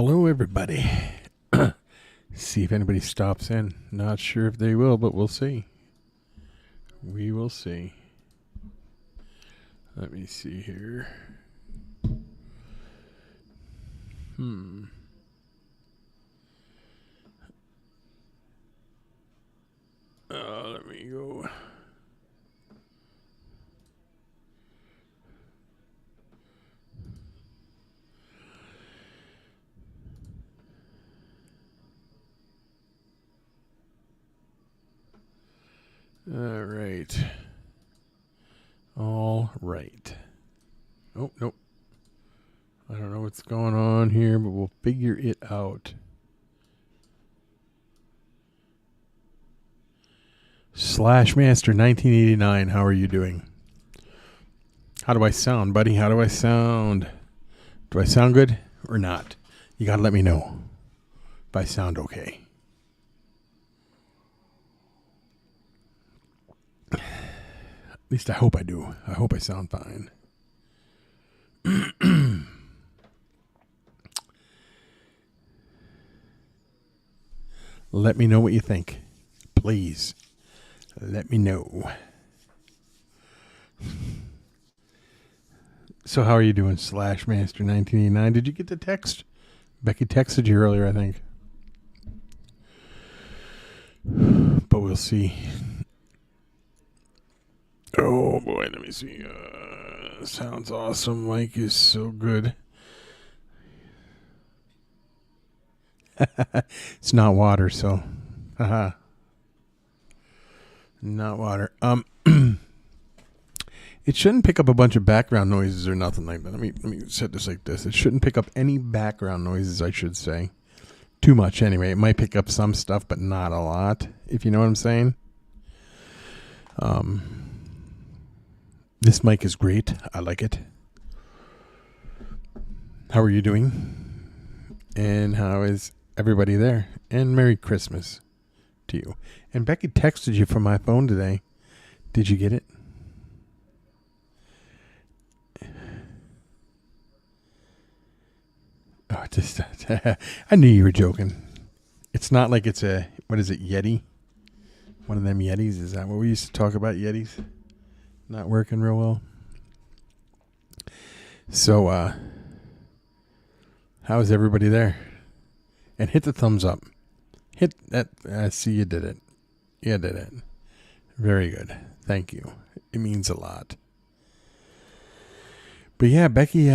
Hello, everybody. See if anybody stops in. Not sure if they will, but we'll see. We will see. Let me see here. Let me go. All right. All right. Oh, nope. I don't know what's going on here, but we'll figure it out. Slashmaster 1989, how are you doing? How do I sound, buddy? How do I sound? Do I sound good or not? You gotta let me know if I sound okay. At least I hope I do. I hope I sound fine. Let me know what you think. Please. Let me know. So how are you doing, Slashmaster 1989? Did you get the text? Becky texted you earlier, I think. But we'll see. Oh boy, let me see. Sounds awesome. Mike is so good. It's not water, so haha. Not water. It shouldn't pick up a bunch of background noises or nothing like that. Let me set this like this. It shouldn't pick up any background noises, I should say. Too much anyway. It might pick up some stuff, but not a lot, if you know what I'm saying. This mic is great. I like it. How are you doing? And how is everybody there? And Merry Christmas to you. And Becky texted you from my phone today. Did you get it? Oh, just I knew you were joking. It's not like it's a, what is it, Yeti? One of them Yetis? Is that what we used to talk about, Yetis? Not working real well. So, how is everybody there? And hit the thumbs up. Hit that. I see you did it. You did it. Very good. Thank you. It means a lot. But yeah, Becky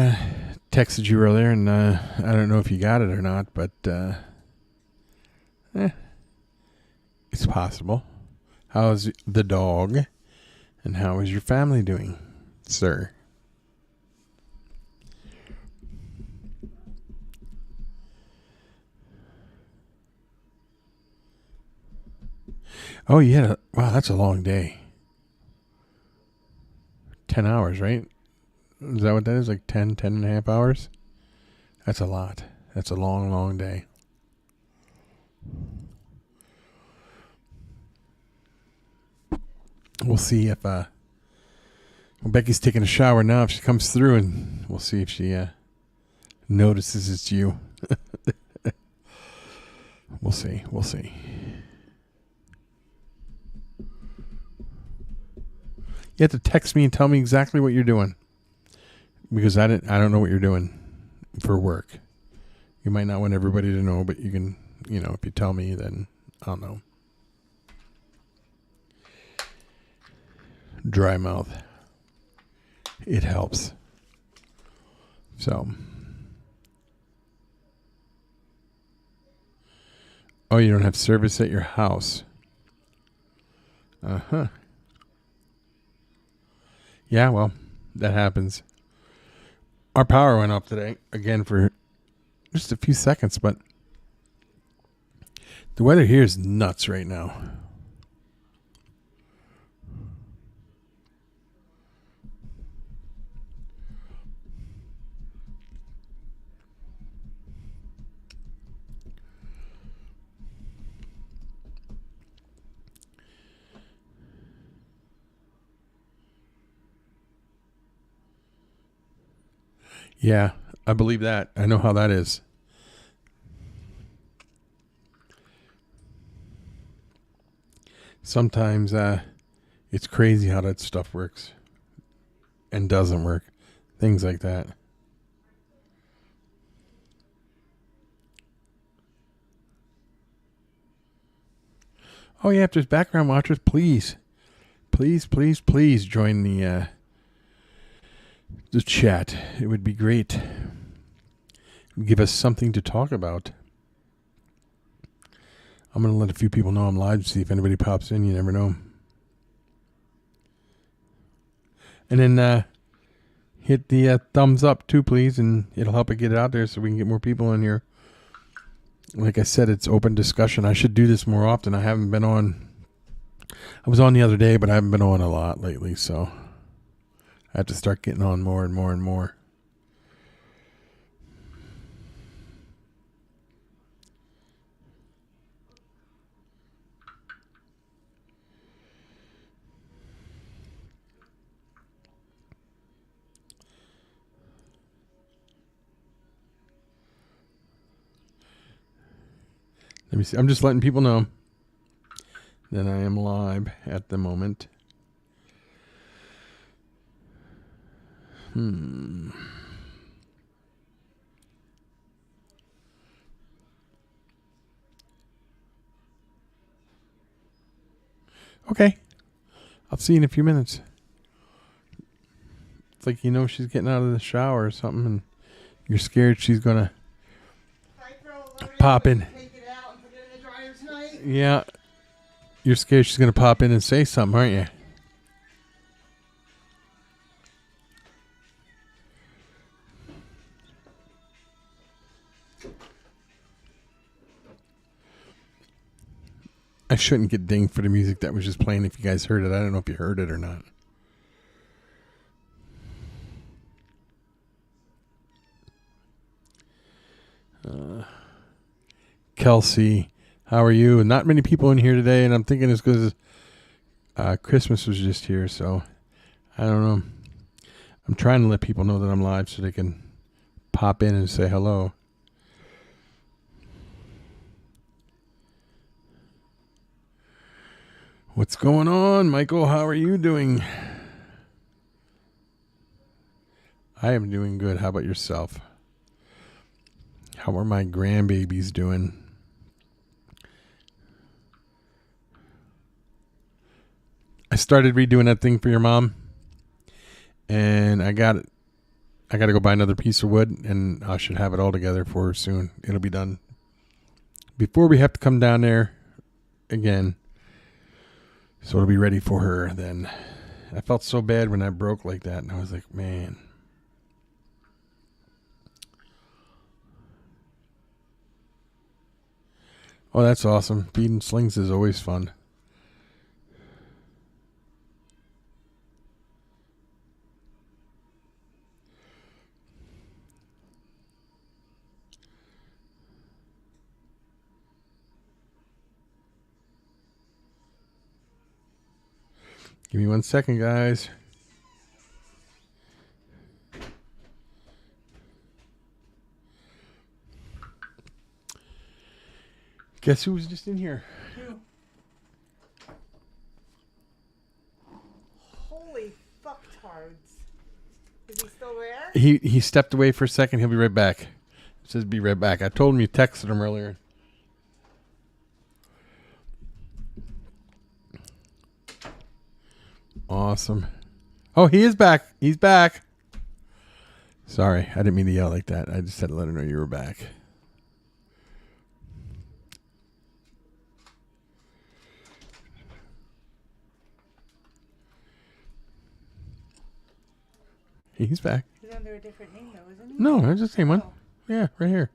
texted you earlier, and I don't know if you got it or not, but it's possible. How's the dog? And how is your family doing, sir? Oh, yeah. Wow, that's a long day. 10 hours, right? Is that what that is? Like 10 and a half hours? That's a lot. That's a long, long day. We'll see if Becky's taking a shower now. If she comes through, and we'll see if she notices it's you. We'll see. We'll see. You have to text me and tell me exactly what you're doing, because I don't know what you're doing for work. You might not want everybody to know, but you can, if you tell me, then I'll know. Dry mouth. It helps. So. Oh, you don't have service at your house. Uh-huh. Yeah, well, that happens. Our power went up today, again, for just a few seconds, but the weather here is nuts right now. Yeah, I believe that. I know how that is. Sometimes it's crazy how that stuff works and doesn't work. Things like that. Oh yeah, if there's background watchers, please join the chat. It would be great. Give us something to talk about. I'm going to let a few people know I'm live to see if anybody pops in. You never know. And then hit the thumbs up too, please, and it'll help it get out there so we can get more people in here. Like I said, it's open discussion. I should do this more often. I haven't been on. I was on the other day, but I haven't been on a lot lately, so I have to start getting on more and more and more. Let me see. I'm just letting people know that I am live at the moment. Okay. I'll see you in a few minutes. It's like, she's getting out of the shower or something, and you're scared she's going to pop in. Yeah. You're scared she's going to pop in and say something, aren't you? I shouldn't get dinged for the music that was just playing if you guys heard it. I don't know if you heard it or not. Kelsey, how are you? Not many people in here today, and I'm thinking it's because Christmas was just here, so I don't know. I'm trying to let people know that I'm live so they can pop in and say hello. What's going on, Michael? How are you doing? I am doing good. How about yourself? How are my grandbabies doing? I started redoing that thing for your mom, and I got it. I got to go buy another piece of wood, and I should have it all together for her soon. It'll be done before we have to come down there again. So it'll be ready for her then. I felt so bad when I broke like that, and I was like, man. Oh, that's awesome. Feeding slings is always fun. Give me 1 second, guys. Guess who was just in here? Who? Holy fucktards. Is he still there? He stepped away for a second. He'll be right back. It says be right back. I told him you texted him earlier. Awesome. Oh, he is back. He's back. Sorry, I didn't mean to yell like that. I just had to let him know you were back. He's back. He's under a different name though, isn't he? No, it's the same one. Oh. Yeah, right here.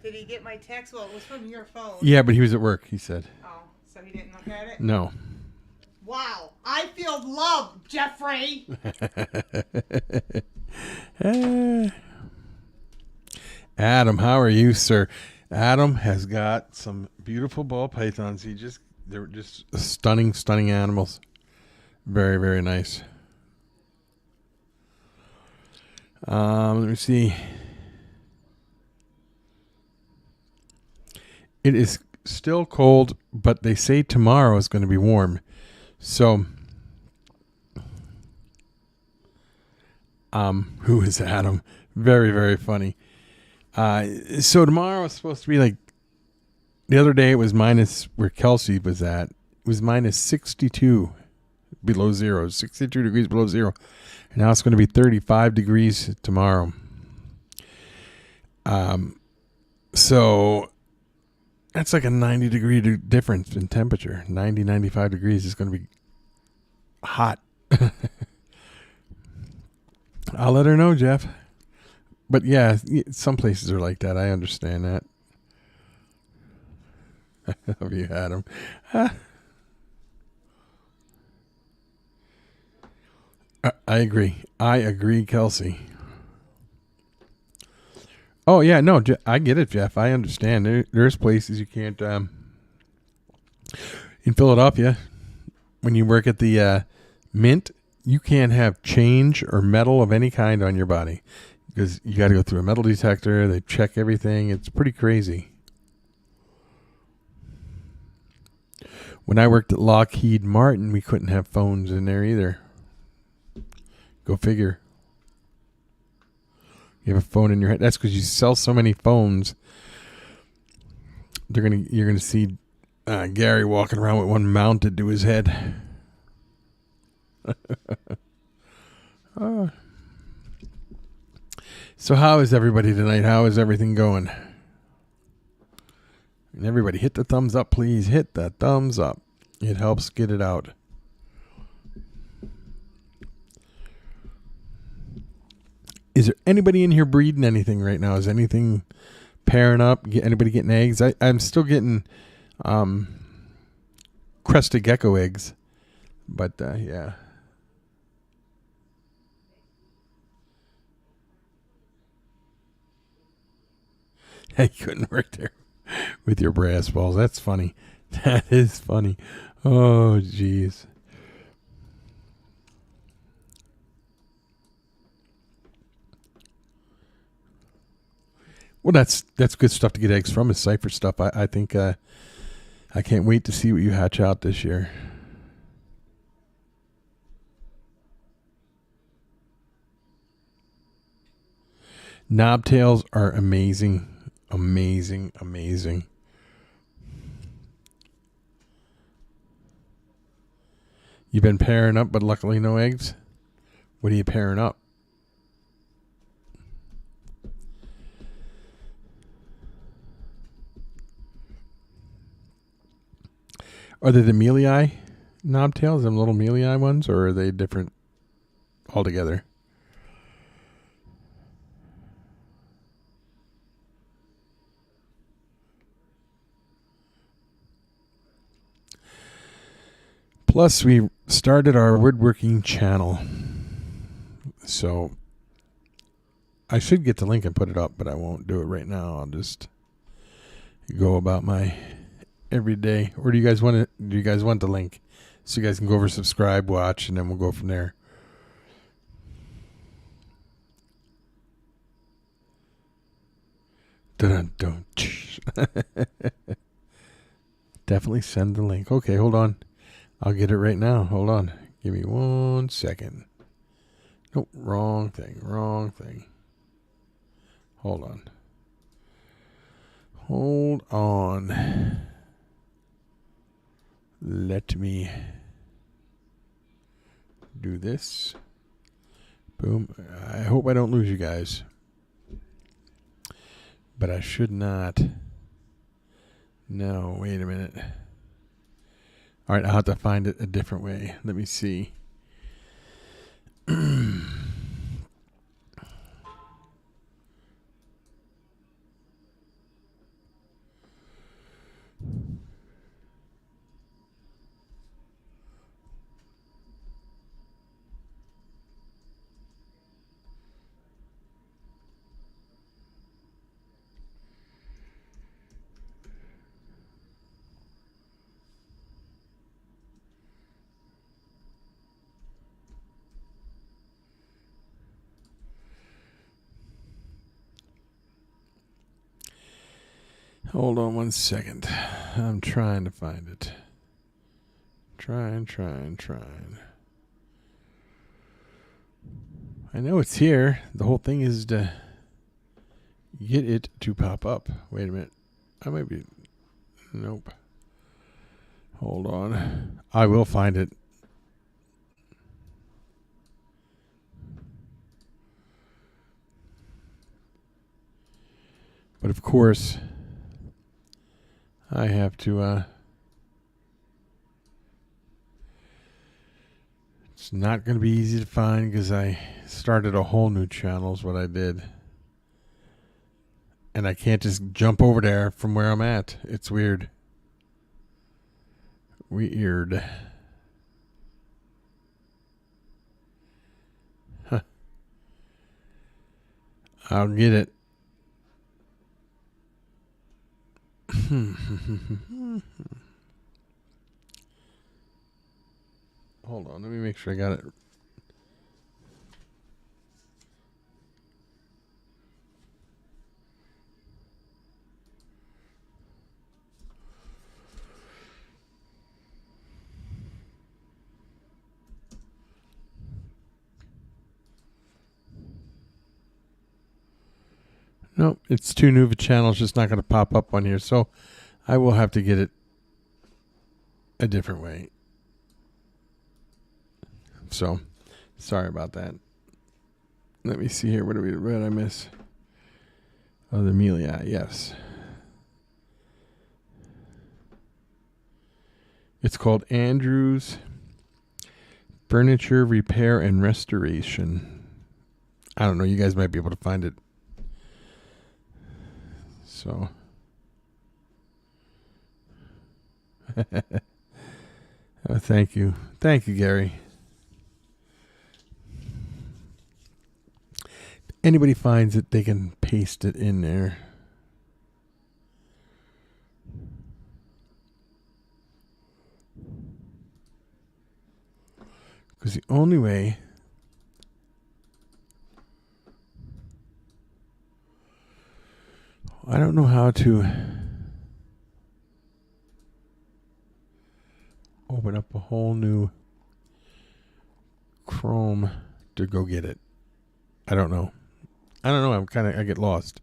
Did he get my text? Well, it was from your phone. Yeah, but he was at work, he said. Oh, so he didn't look at it? No. Wow. I feel love, Jeffrey. Adam, how are you, sir? Adam has got some beautiful ball pythons. They're just stunning, stunning animals. Very, very nice. Let me see. It is still cold, but they say tomorrow is going to be warm. So, who is Adam? Very, very funny. So tomorrow is supposed to be like, the other day it was minus, where Kelsey was at, it was minus 62 below zero, 62 degrees below zero. And now it's going to be 35 degrees tomorrow. So that's like a 90 degree difference in temperature. 90, 95 degrees is going to be hot. I'll let her know, Jeff. But yeah, some places are like that. I understand that. Have you had them? I agree. I agree, Kelsey. Oh, yeah, no, I get it, Jeff. I understand. There's places you can't. In Philadelphia, when you work at the Mint, you can't have change or metal of any kind on your body because you got to go through a metal detector. They check everything. It's pretty crazy. When I worked at Lockheed Martin, we couldn't have phones in there either. Go figure. You have a phone in your head. That's because you sell so many phones. You're gonna see Gary walking around with one mounted to his head. So how is everybody tonight? How is everything going? And everybody, hit the thumbs up, please. Hit the thumbs up. It helps get it out. Is there anybody in here breeding anything right now? Is anything pairing up? Anybody getting eggs? I'm still getting crested gecko eggs. But, yeah. You couldn't work there with your brass balls. That's funny. That is funny. Oh, jeez. Well, that's good stuff to get eggs from, is Cypher stuff. I think I can't wait to see what you hatch out this year. Knobtails are amazing. Amazing, amazing. You've been pairing up, but luckily no eggs? What are you pairing up? Are they the mealy-eye knobtails, them little mealy-eye ones, or are they different altogether? Plus, we started our woodworking channel. So, I should get the link and put it up, but I won't do it right now. I'll just go about my every day. Or do you guys want the link so you guys can go over, subscribe, watch, and then we'll go from there? Dun-dun-dun. Definitely send the link. Okay, hold on. I'll get it right now. Hold on. Give me 1 second. Nope, wrong thing. Hold on. Let me do this. Boom. I hope I don't lose you guys. But I should not. No, wait a minute. All right, I'll have to find it a different way. Let me see. Hold on one second. I'm trying to find it. Trying. I know it's here. The whole thing is to get it to pop up. Wait a minute. I might be... Nope. Hold on. I will find it. But of course, I have to... It's not going to be easy to find because I started a whole new channel is what I did. And I can't just jump over there from where I'm at. It's weird. Weird. Huh. I'll get it. Hold on, let me make sure I got it. Nope, it's too new of a channel. It's just not going to pop up on here. So I will have to get it a different way. So sorry about that. Let me see here. What did I miss? Oh, the Amelia. Yes. It's called Andrews Furniture Repair and Restoration. I don't know. You guys might be able to find it. So. Oh, thank you. Thank you, Gary. Anybody finds it, they can paste it in there. Because the only way I don't know how to open up a whole new Chrome to go get it. I don't know. I get lost.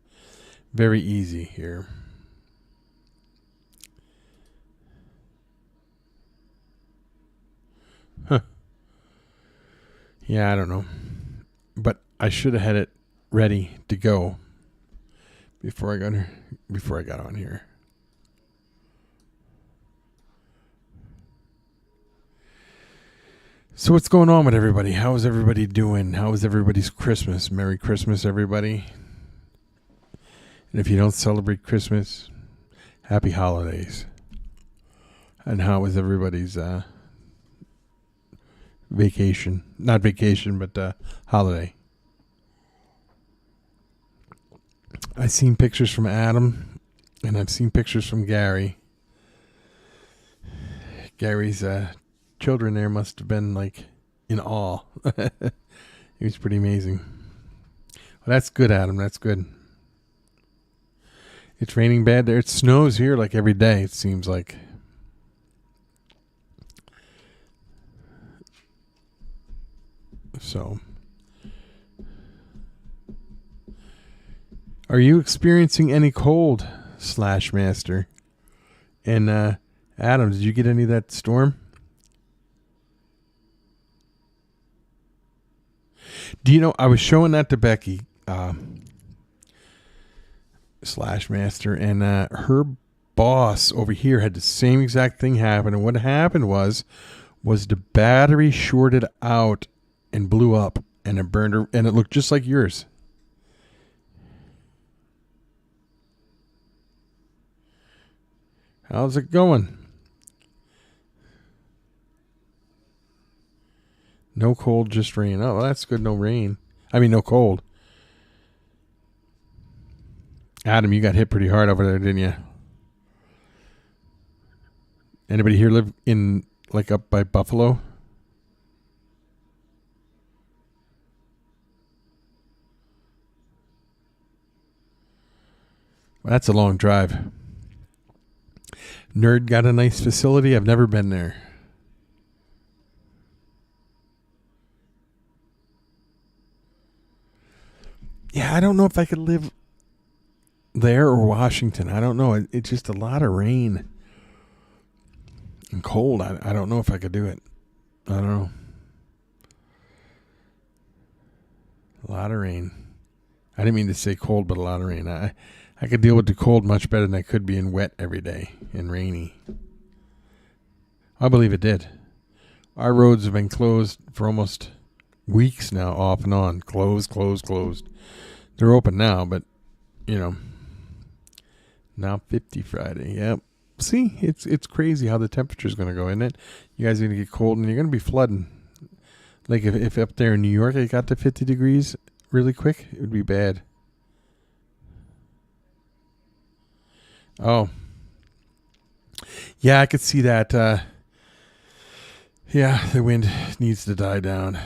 Very easy here. Huh. Yeah, I don't know. But I should have had it ready to go before I got on here. So what's going on with everybody? How is everybody doing? How is everybody's Christmas? Merry Christmas, everybody. And if you don't celebrate Christmas, happy holidays. And how was everybody's vacation? Not vacation, but holiday. I've seen pictures from Adam, and I've seen pictures from Gary. Gary's children there must have been like in awe. It was pretty amazing. Well, that's good, Adam. That's good. It's raining bad there. It snows here like every day, it seems like. So, are you experiencing any cold, Master? And Adam, did you get any of that storm? Do you know, I was showing that to Becky, Master, and her boss over here had the same exact thing happen. And what happened was the battery shorted out and blew up, and it burned her, and it looked just like yours. How's it going? No cold, just rain. Oh, well, that's good. No rain. I mean, no cold. Adam, you got hit pretty hard over there, didn't you? Anybody here live in, like, up by Buffalo? Well, that's a long drive. Nerd got a nice facility. I've never been there. Yeah, I don't know if I could live there or Washington. I don't know. It's just a lot of rain and cold. I don't know if I could do it. I don't know. A lot of rain. I didn't mean to say cold, but a lot of rain. I could deal with the cold much better than I could being wet every day and rainy. I believe it did. Our roads have been closed for almost weeks now, off and on. Closed. They're open now, but, now 50 Friday. Yep. See, it's crazy how the temperature's going to go, isn't it? You guys are going to get cold, and you're going to be flooding. Like, if up there in New York it got to 50 degrees really quick, it would be bad. Oh. Yeah, I could see that. Yeah, the wind needs to die down.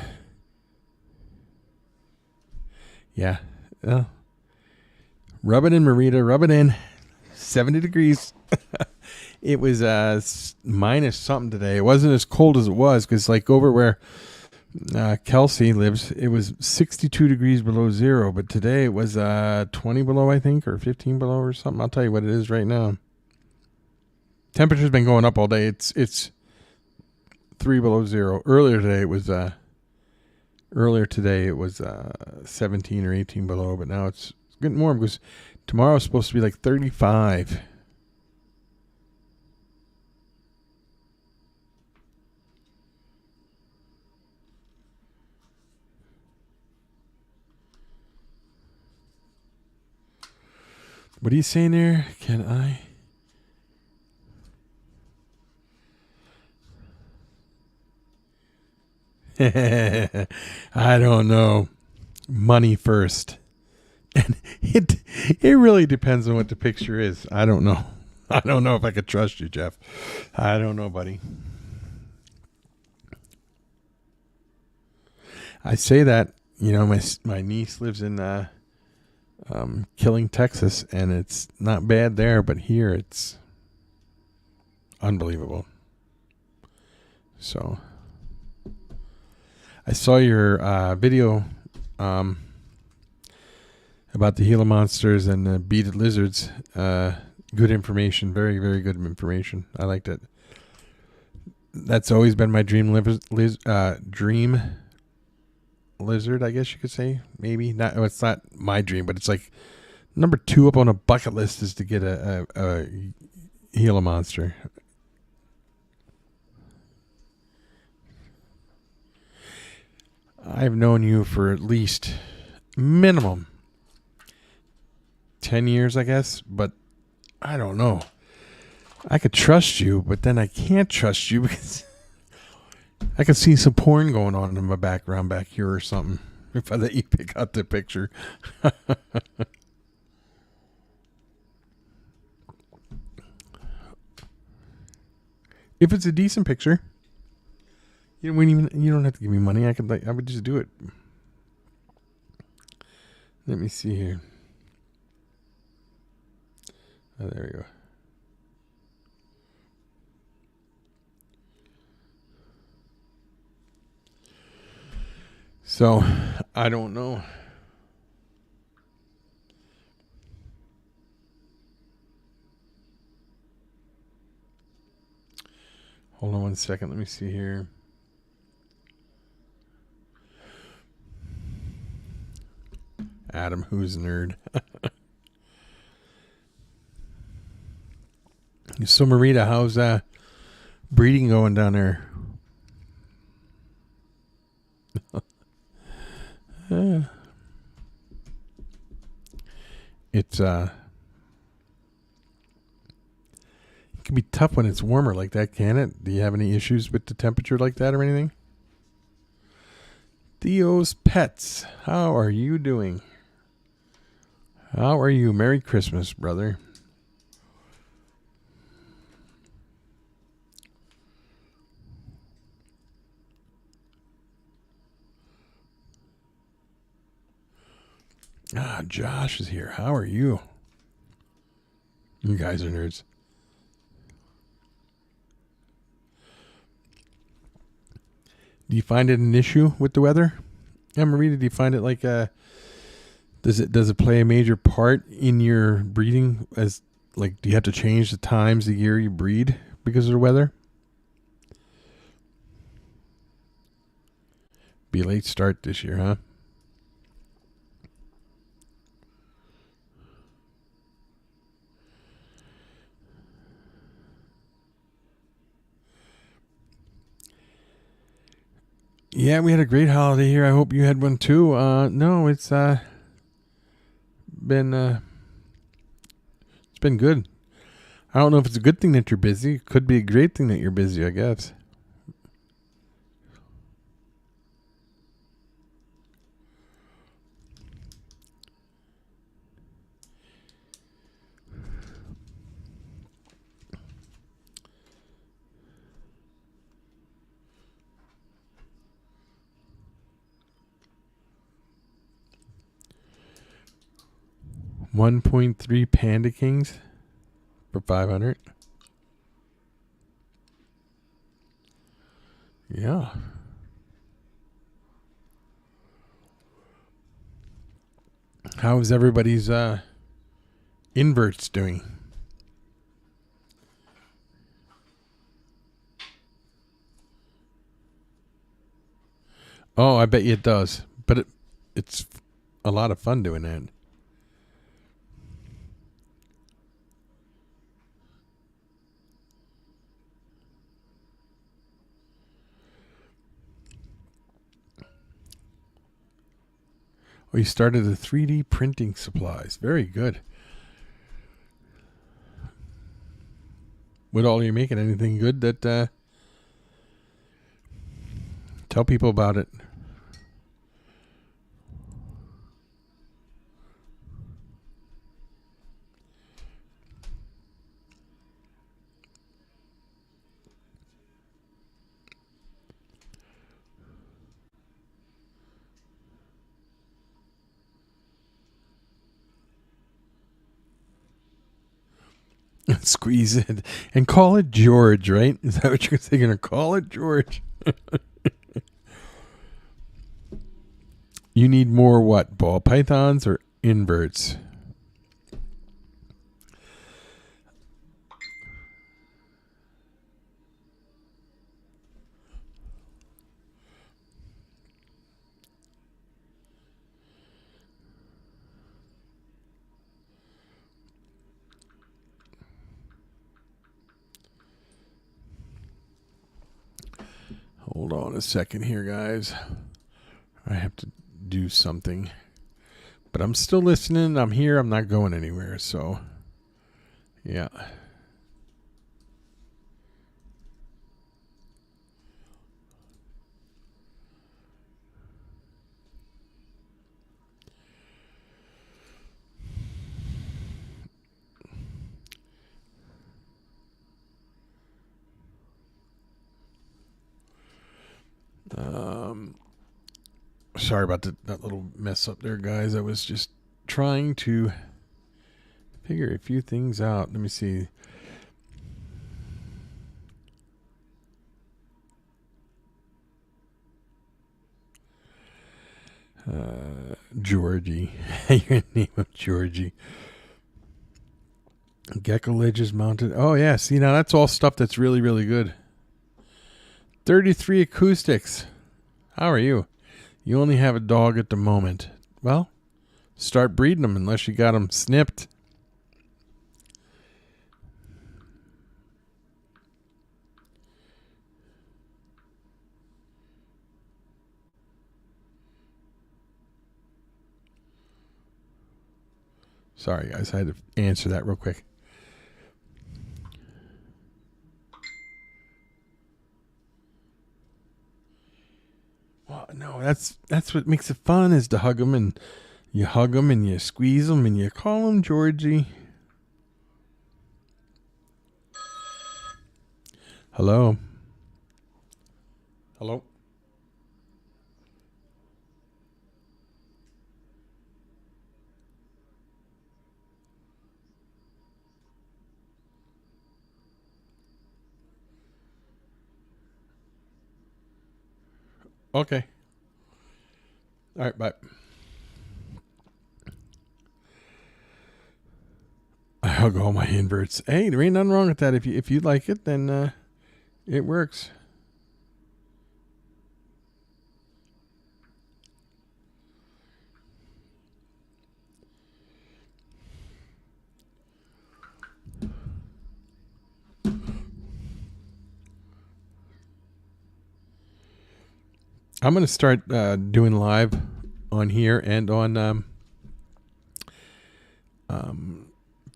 Yeah. Rub it in, Marita. Rub it in. 70 degrees. It was minus something today. It wasn't as cold as it was because, like, over where Kelsey lives, it was 62 degrees below zero. But today it was 20 below, I think, or 15 below or something. I'll tell you what it is right now. Temperature's been going up all day. It's 3 below zero. Earlier today it was 17 or 18 below, but now it's getting warm because tomorrow is supposed to be like 35. What are you saying there? Can I? I don't know. Money first. And it really depends on what the picture is. I don't know. I don't know if I could trust you, Jeff. I don't know, buddy. I say that, my niece lives in Killing, Texas, and it's not bad there, but here it's unbelievable. So I saw your video about the Gila monsters and the beaded lizards. Good information. Very, very good information. I liked it. That's always been my dream dream lizard, I guess you could say. Maybe not. It's not my dream, but it's like number 2 up on a bucket list is to get a Gila monster. I've known you for at least minimum 10 years, I guess, but I don't know. I could trust you, but then I can't trust you because I could see some porn going on in my background back here or something if I let you pick out the picture. If it's a decent picture, you don't have to give me money. I would just do it. Let me see here. Oh, there we go. So, I don't know. Hold on one second. Let me see here. Adam, who's a nerd? So, Marita, how's breeding going down there? It's it can be tough when it's warmer like that, can it? Do you have any issues with the temperature like that or anything? Theo's Pets, how are you doing? How are you? Merry Christmas, brother. Josh is here. How are you? You guys are nerds. Do you find it an issue with the weather? Marita, do you find it like does it play a major part in your breeding? As like, do you have to change the times of year you breed because of the weather? Be a late start this year, huh? Yeah, we had a great holiday here. I hope you had one too. No, it's been it's been good. I don't know if it's a good thing that you're busy. It could be a great thing that you're busy, I guess. $1.3 Panda Kings for $500. Yeah. How is everybody's inverts doing? Oh, I bet you it does. But it's a lot of fun doing that. Oh, you started the 3D printing supplies. Very good. What all are you making? Anything good that tell people about it? Squeeze it and call it George, right? Is that what you're going to call it, George? You need more what? Ball pythons or inverts? Hold on a second here, guys. I have to do something. But I'm still listening. I'm here. I'm not going anywhere. So, yeah. Sorry about that little mess up there, guys. I was just trying to figure a few things out. Let me see. Georgie. Your name of Georgie. Gecko ledges mounted. Oh, yeah. See, now that's all stuff that's really, really good. 33 acoustics. How are you? You only have a dog at the moment. Well, start breeding them unless you got them snipped. Sorry, guys. I had to answer that real quick. Well, no, that's what makes it fun is to hug them, and you hug them and you squeeze them and you call them Georgie. Hello. Hello. Okay. All right, bye. I'll go my inverts. Hey, there ain't nothing wrong with that. If you like it, then it works. I'm going to start doing live on here and on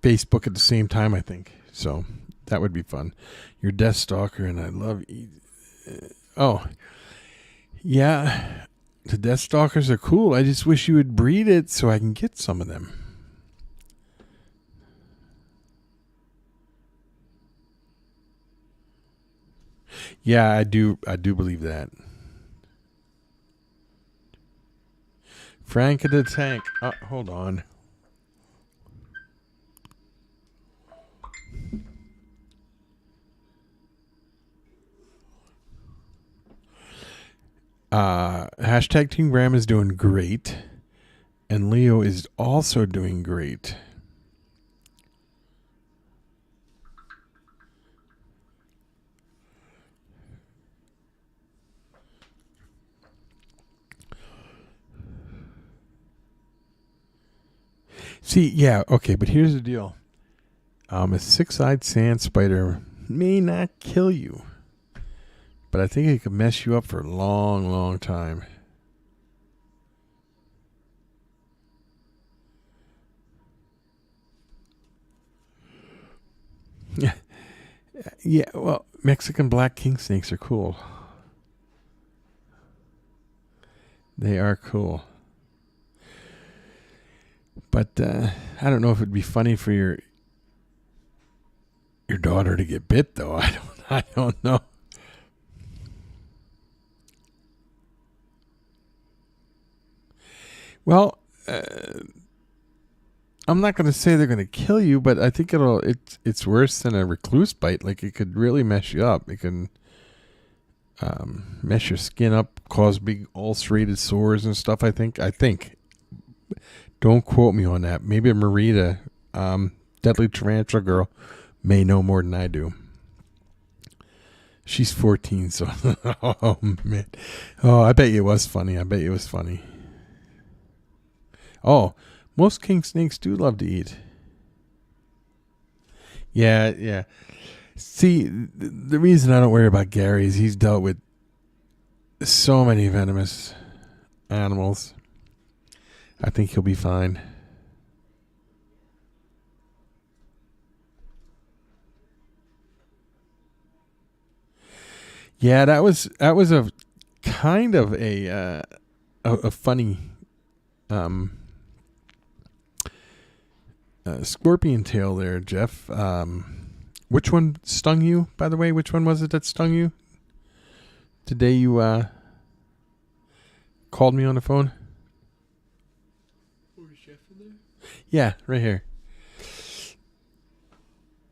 Facebook at the same time, I think. So that would be fun. You're Death Stalker, and I love... Oh, yeah. The Death Stalkers are cool. I just wish you would breed it so I can get some of them. Yeah, I do believe that. Frank the Tank. Hold on. Hashtag Team Graham is doing great. And Leo is also doing great. See, yeah, okay, but here's the deal. A six-eyed sand spider may not kill you, but I think it could mess you up for a long, long time. Yeah, yeah. Well, Mexican black king snakes are cool. They are cool. But I don't know if it'd be funny for your daughter to get bit, though. I don't know. Well, I'm not going to say they're going to kill you, but I think it's worse than a recluse bite. Like, it could really mess you up. It can mess your skin up, cause big ulcerated sores and stuff. I think. Don't quote me on that. Maybe Marita, Deadly Tarantula Girl, may know more than I do. She's 14, so... Oh, man. Oh, I bet you it was funny. Oh, most king snakes do love to eat. Yeah. See, the reason I don't worry about Gary is he's dealt with so many venomous animals. I think he'll be fine. Yeah, that was a kind of a funny scorpion tail there, Jeff. Which one stung you, by the way? Which one was it that stung you? Today you called me on the phone? Yeah, right here.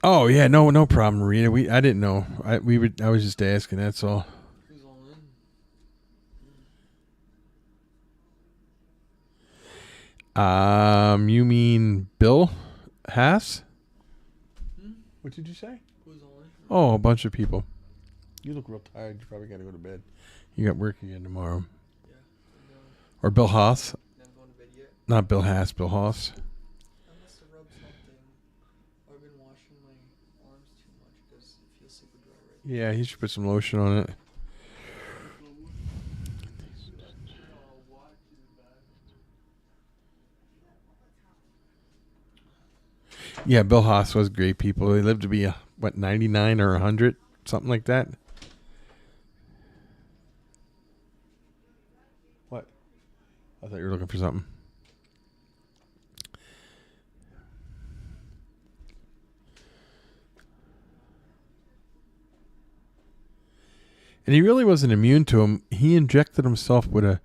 Oh yeah, no problem, Marita. I didn't know. I was just asking. That's all. Who's all in? You mean Bill Haas? What did you say? Who's all in? Oh, a bunch of people. You look real tired. You probably got to go to bed. You got work again tomorrow. Yeah. Or Bill Haas? Not going to bed yet. Not Bill Haas. Bill Haas. I must have rubbed something. I've been washing my arms too much because it feels super dry right now. Yeah, he should put some lotion on it. Yeah, Bill Haas was great people. They lived to be, 99 or 100? Something like that. What? I thought you were looking for something. And he really wasn't immune to him. He injected himself with a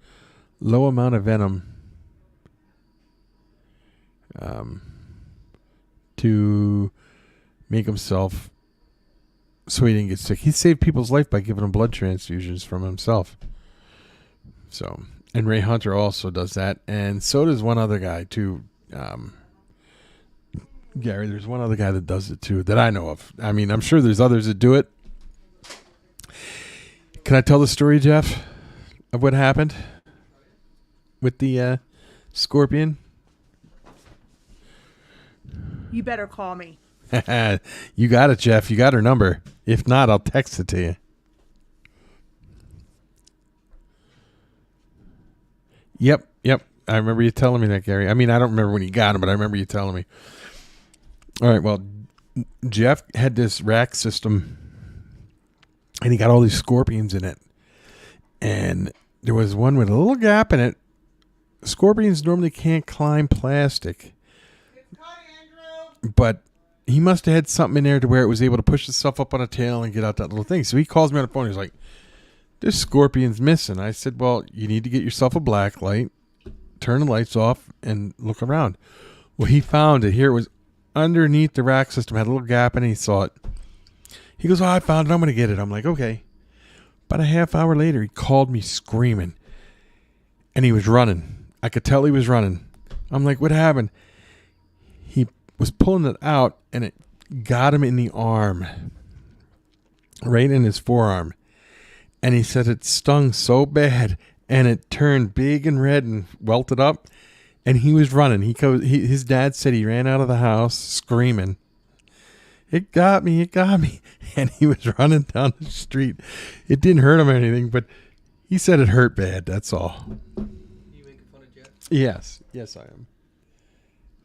low amount of venom to make himself so he didn't get sick. He saved people's life by giving them blood transfusions from himself. So, and Ray Hunter also does that, and so does one other guy too. Gary, there's one other guy that does it too that I know of. I mean, I'm sure there's others that do it. Can I tell the story, Jeff, of what happened with the scorpion? You better call me. You got it, Jeff. You got her number. If not, I'll text it to you. Yep. I remember you telling me that, Gary. I mean, I don't remember when you got him, but I remember you telling me. All right, well, Jeff had this rack system, and he got all these scorpions in it. And there was one with a little gap in it. Scorpions normally can't climb plastic. But he must have had something in there to where it was able to push itself up on a tail and get out that little thing. So he calls me on the phone. He's like, this scorpion's missing. I said, well, you need to get yourself a black light, turn the lights off, and look around. Well, he found it. Here it was underneath the rack system. Had a little gap in it. He saw it. He goes, oh, I found it. I'm going to get it. I'm like, okay. About a half hour later, he called me screaming. And he was running. I could tell he was running. I'm like, what happened? He was pulling it out, and it got him in the arm. Right in his forearm. And he said it stung so bad, and it turned big and red and welted up. And he was running. His dad said he ran out of the house screaming, it got me. And he was running down the street. It didn't hurt him or anything, but he said it hurt bad. That's all. You making fun of Jeff? Yes, I am.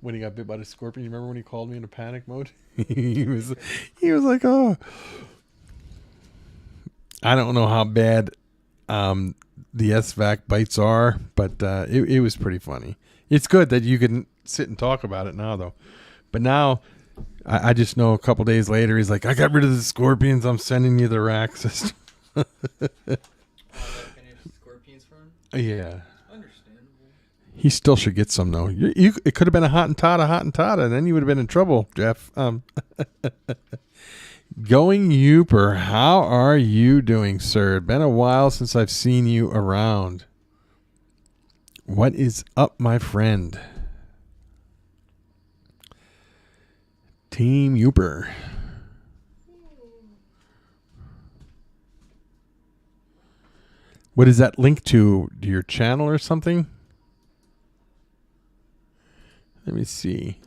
When he got bit by the scorpion, you remember when he called me in a panic mode? he was like, oh. I don't know how bad the SVAC bites are, but it was pretty funny. It's good that you can sit and talk about it now, though. But now, I just know a couple days later, he's like, I got rid of the scorpions. I'm sending you the rack system. Scorpions from? Yeah. Understandable. He still should get some, though. It could have been a Hottentotta, and then you would have been in trouble, Jeff. Going Youper, how are you doing, sir? Been a while since I've seen you around. What is up, my friend? Team Youper. What is that link to? Your channel or something? Let me see.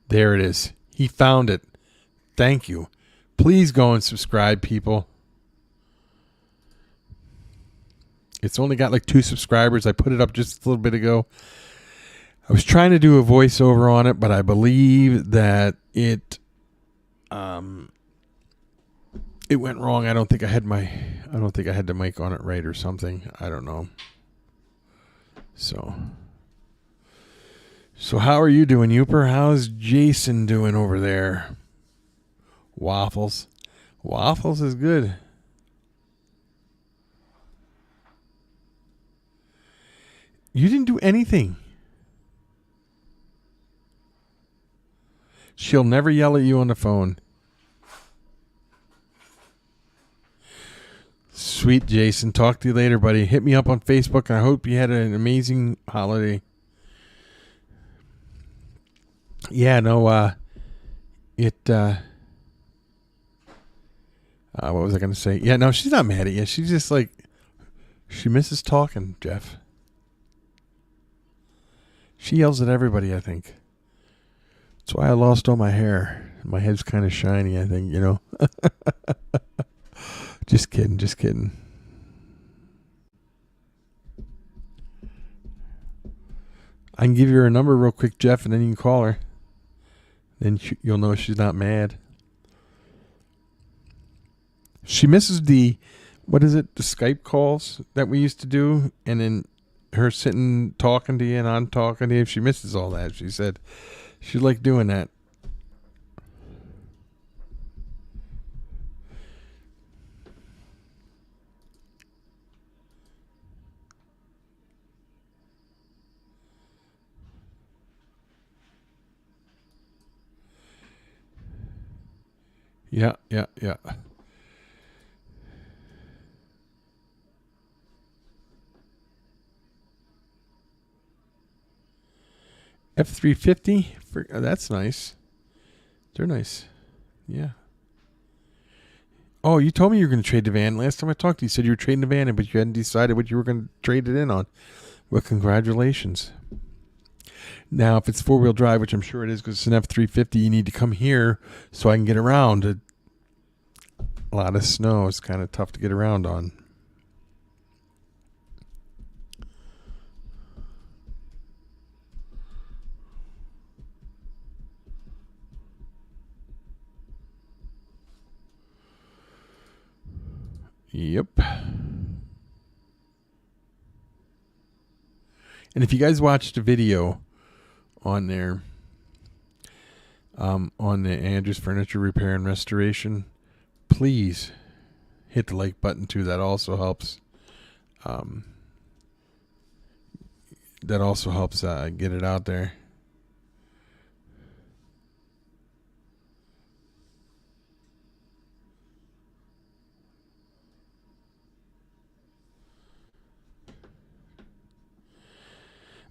There it is. He found it. Thank you. Please go and subscribe, people. It's only got like 2 subscribers. I put it up just a little bit ago. I was trying to do a voiceover on it, but I believe that it went wrong. I don't think I had the mic on it right or something. I don't know. So how are you doing, Youper? How's Jason doing over there? Waffles is good. You didn't do anything. She'll never yell at you on the phone. Sweet, Jason. Talk to you later, buddy. Hit me up on Facebook. I hope you had an amazing holiday. Yeah, no, what was I going to say? Yeah, no, she's not mad at you. She's just like, she misses talking, Jeff. She yells at everybody, I think. That's why I lost all my hair. My head's kind of shiny, I think, you know. Just kidding. I can give you her number real quick, Jeff, and then you can call her. Then you'll know she's not mad. She misses the Skype calls that we used to do, and then her sitting talking to you and I'm talking to you. She misses all that. She said she liked doing that. Yeah. F-350. That's nice. They're nice. Yeah. Oh, you told me you were going to trade the van. Last time I talked to you, you said you were trading the van in, but you hadn't decided what you were going to trade it in on. Well, congratulations. Now, if it's four-wheel drive, which I'm sure it is because it's an F-350, you need to come here so I can get around. A lot of snow. It's kind of tough to get around on. Yep. And if you guys watched the video on there, on the Andrews Furniture Repair and Restoration, please hit the like button too. That also helps. Get it out there.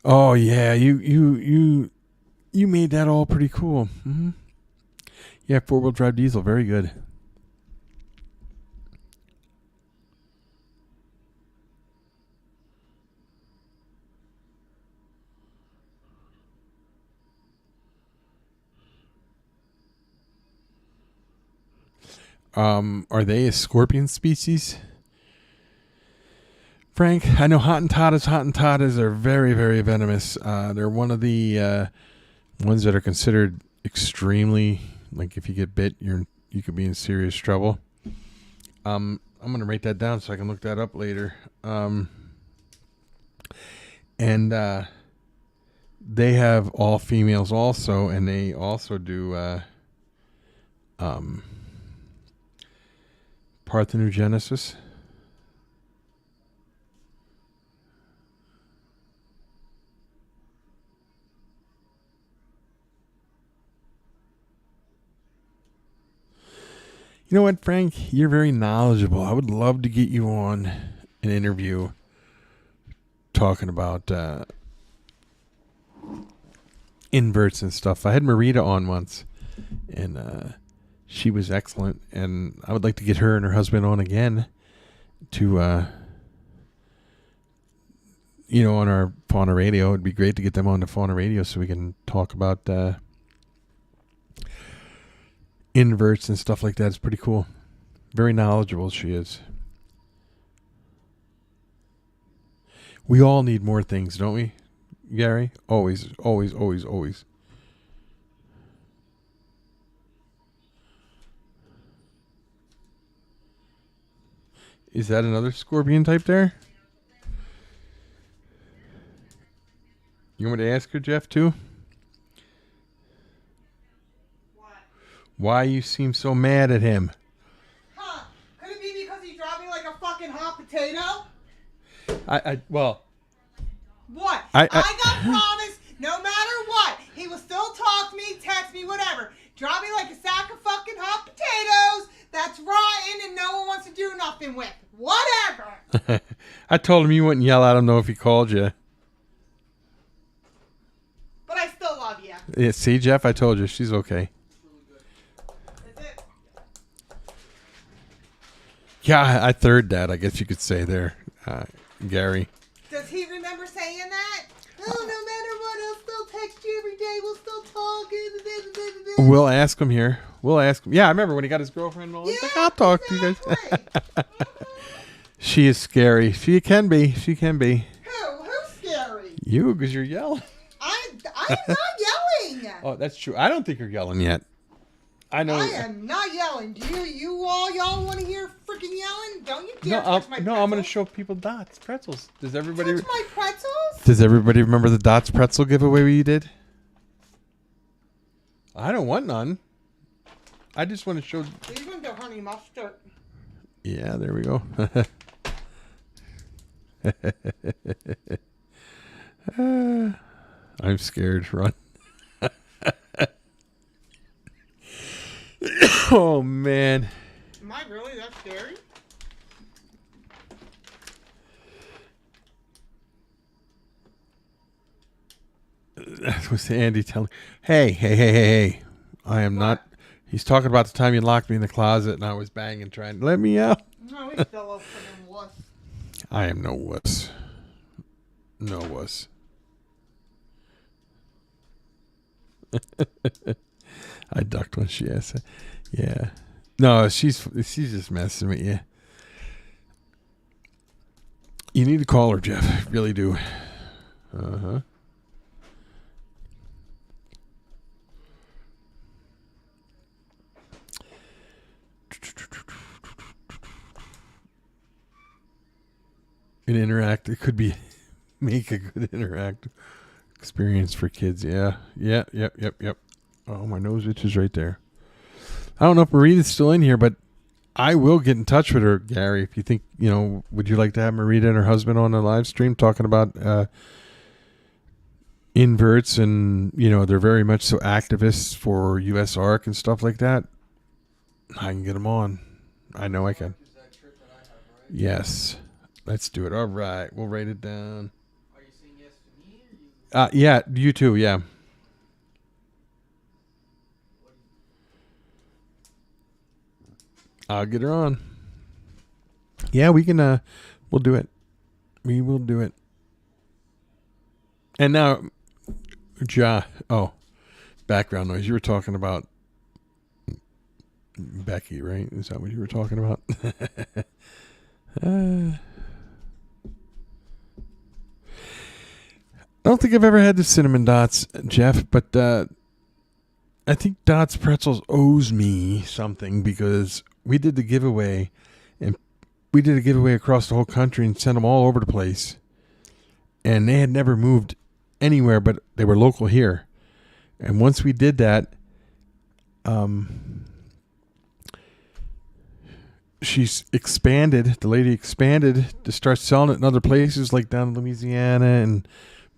Oh yeah, you made that all pretty cool. Mm-hmm. Yeah, four-wheel drive diesel, very good. Are they a scorpion species? Frank, I know Hottentotas are very, very venomous. They're one of the ones that are considered extremely, like if you get bit, you could be in serious trouble. I'm going to write that down so I can look that up later. And they have all females also, and they also do parthenogenesis. You know what, Frank? You're very knowledgeable. I would love to get you on an interview talking about inverts and stuff. I had Marita on once, and she was excellent. And I would like to get her and her husband on again to, on our Fauna Radio. It'd be great to get them on the Fauna Radio so we can talk about inverts and stuff like that. It's pretty cool. Very knowledgeable she is. We all need more things, don't we, Gary? Always, always, always, always. Is that another scorpion type there? You want me to ask her, Jeff, too? Why you seem so mad at him? Huh? Could it be because he dropped me like a fucking hot potato? Well. What? I got promised, no matter what, he will still talk to me, text me, whatever. Drop me like a sack of fucking hot potatoes that's rotten and no one wants to do nothing with. Whatever. I told him you wouldn't yell at him, though, if he called you. But I still love you. Yeah, see, Jeff, I told you. She's okay. Yeah, I third that, I guess you could say there, Gary. Does he remember saying that? Oh, no matter what, I'll still text you every day. We'll still talk. We'll ask him here. We'll ask him. Yeah, I remember when he got his girlfriend. He's like, I'll talk to you guys. She is scary. She can be. She can be. Who's scary? You, because you're yelling. I'm not yelling. Oh, that's true. I don't think you're yelling yet. I know. I am not yelling. Do y'all want to hear freaking yelling? Don't you dare touch my pretzels. No, I'm going to show people Dots pretzels. Does everybody touch my pretzels? Does everybody remember the Dots pretzel giveaway you did? I don't want none. I just want to show. Even the honey mustard. Yeah, there we go. I'm scared. Run. Oh, man. Am I really that scary? That was Andy telling. Hey. I am not. He's talking about the time you locked me in the closet and I was banging trying to let me out. No, he's still a freaking wuss. I am no wuss. No wuss. I ducked when she asked it. Yeah. No, she's just messing with you. You need to call her, Jeff. You really do. Uh-huh. An interactive could be make a good interactive experience for kids. Yeah. Yep. Oh, my nose itches right there. I don't know if Marita's still in here, but I will get in touch with her, Gary. If you think, would you like to have Marita and her husband on a live stream talking about inverts and, they're very much so activists for US ARC and stuff like that. I can get them on. I know I can. Yes. Let's do it. All right. We'll write it down. Are you saying yes to me or you? Yeah, you too. Yeah. I'll get her on. Yeah, we can, we'll do it. We will do it. And now, background noise. You were talking about Becky, right? Is that what you were talking about? I don't think I've ever had the cinnamon dots, Jeff, but I think Dots Pretzels owes me something because we did the giveaway, and we did a giveaway across the whole country and sent them all over the place. And they had never moved anywhere, but they were local here. And once we did that, she's expanded. The lady expanded to start selling it in other places, like down in Louisiana, and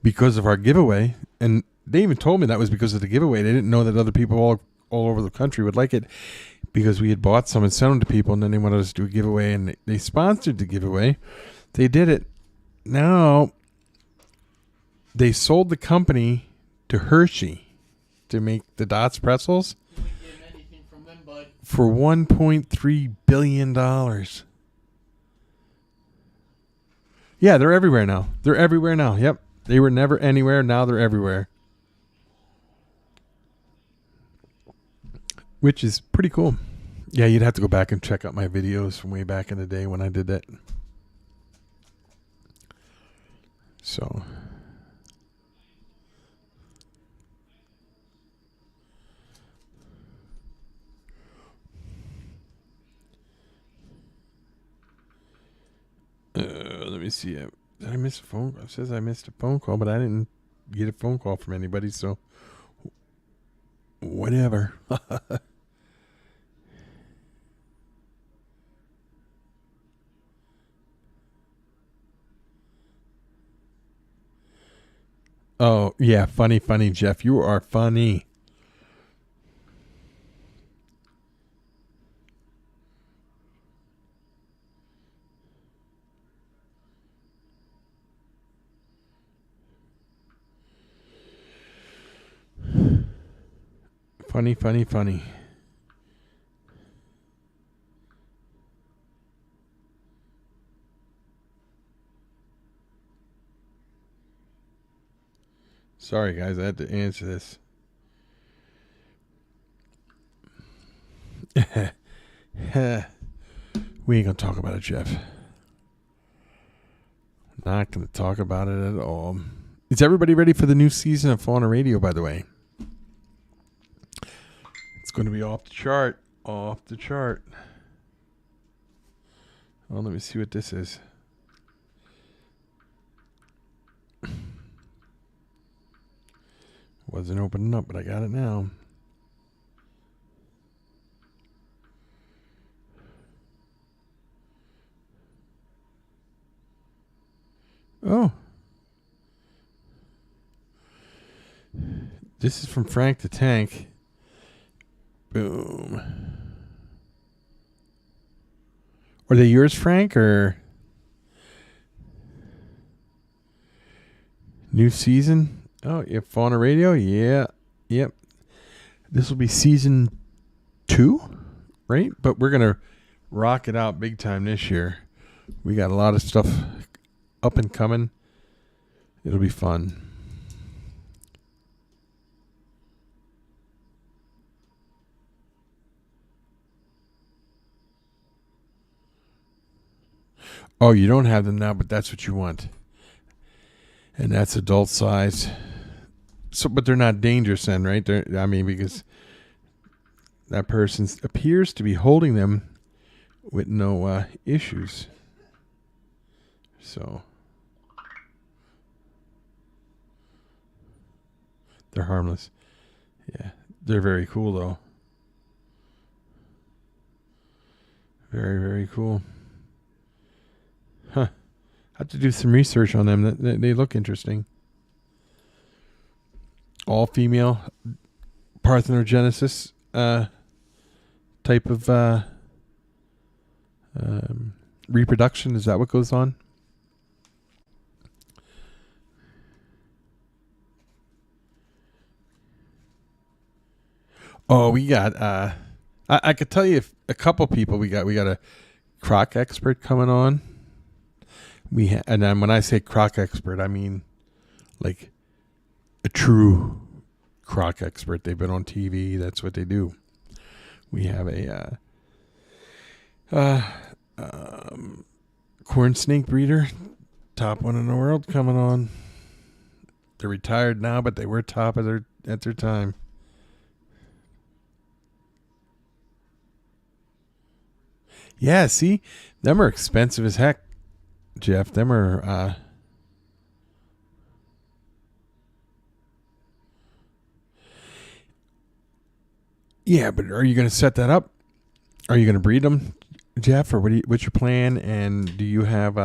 because of our giveaway. And they even told me that was because of the giveaway. They didn't know that other people all over the country would like it, because we had bought some and sent them to people, and then they wanted us to do a giveaway, and they sponsored the giveaway. They did it. Now they sold the company to Hershey to make the Dots Pretzels. You ain't getting anything from them, bud. For $1.3 billion. Yeah, they're everywhere now. Yep. They were never anywhere. Now they're everywhere. Which is pretty cool. Yeah, you'd have to go back and check out my videos from way back in the day when I did that. So... let me see. Did I miss a phone call? It says I missed a phone call, but I didn't get a phone call from anybody, so whatever. Oh, yeah. Funny, Jeff. You are funny. Funny. Sorry, guys. I had to answer this. We ain't going to talk about it, Jeff. Not going to talk about it at all. Is everybody ready for the new season of Fauna Radio, by the way? It's going to be off the chart. Oh, let me see what this is. Wasn't opening up, but I got it now. Oh. This is from Frank the Tank. Boom. Are they yours, Frank, or new season? Oh, yeah, Fauna Radio? Yeah. Yep. This will be season 2, right? But we're going to rock it out big time this year. We got a lot of stuff up and coming. It'll be fun. Oh, you don't have them now, but that's what you want. And that's adult size. So, but they're not dangerous then, right? Because that person appears to be holding them with no issues. So they're harmless. Yeah, they're very cool though. Very, very cool. Huh. I have to do some research on them. They look interesting. All female parthenogenesis type of reproduction. Is that what goes on? Oh, we got I could tell you a couple people we got a croc expert coming on. And then when I say croc expert, I mean like a true croc expert. They've been on TV. That's what they do. We have a corn snake breeder, top one in the world, coming on. They're retired now, but they were top at their time. Yeah, see, them are expensive as heck, Jeff. Them are yeah, but are you going to set that up? Are you going to breed them, Jeff, or what's your plan? And do you have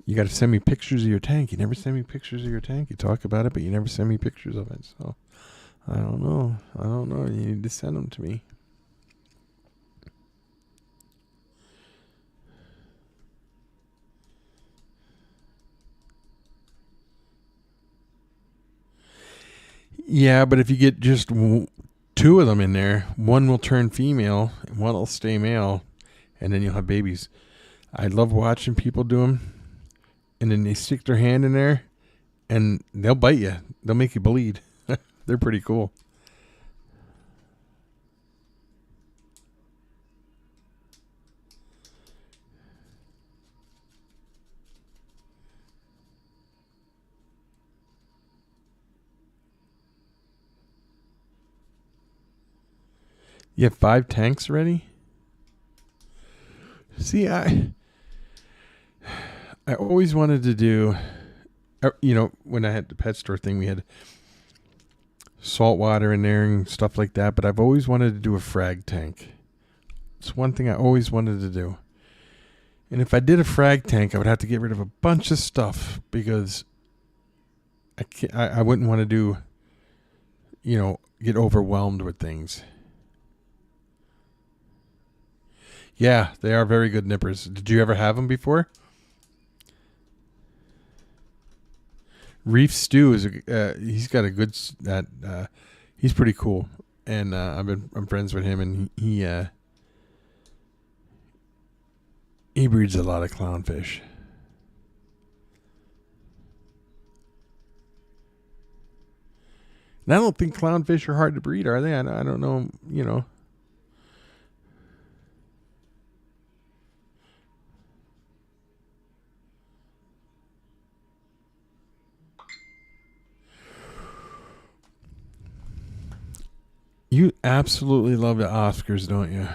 you got to send me pictures of your tank. You never send me pictures of your tank. You talk about it, but you never send me pictures of it. So I don't know. You need to send them to me. Yeah, but if you get just 2 of them in there, one will turn female and one will stay male, and then you'll have babies. I love watching people do them, and then they stick their hand in there, and they'll bite you. They'll make you bleed. They're pretty cool. You have 5 tanks already? See, I always wanted to do, when I had the pet store thing, we had salt water in there and stuff like that, but I've always wanted to do a frag tank. It's one thing I always wanted to do. And if I did a frag tank, I would have to get rid of a bunch of stuff because I wouldn't want to do, get overwhelmed with things. Yeah, they are very good nippers. Did you ever have them before? Reef Stew is he's got a good he's pretty cool, and I'm friends with him, and he breeds a lot of clownfish. And I don't think clownfish are hard to breed, are they? I don't know, You absolutely love the Oscars, don't you?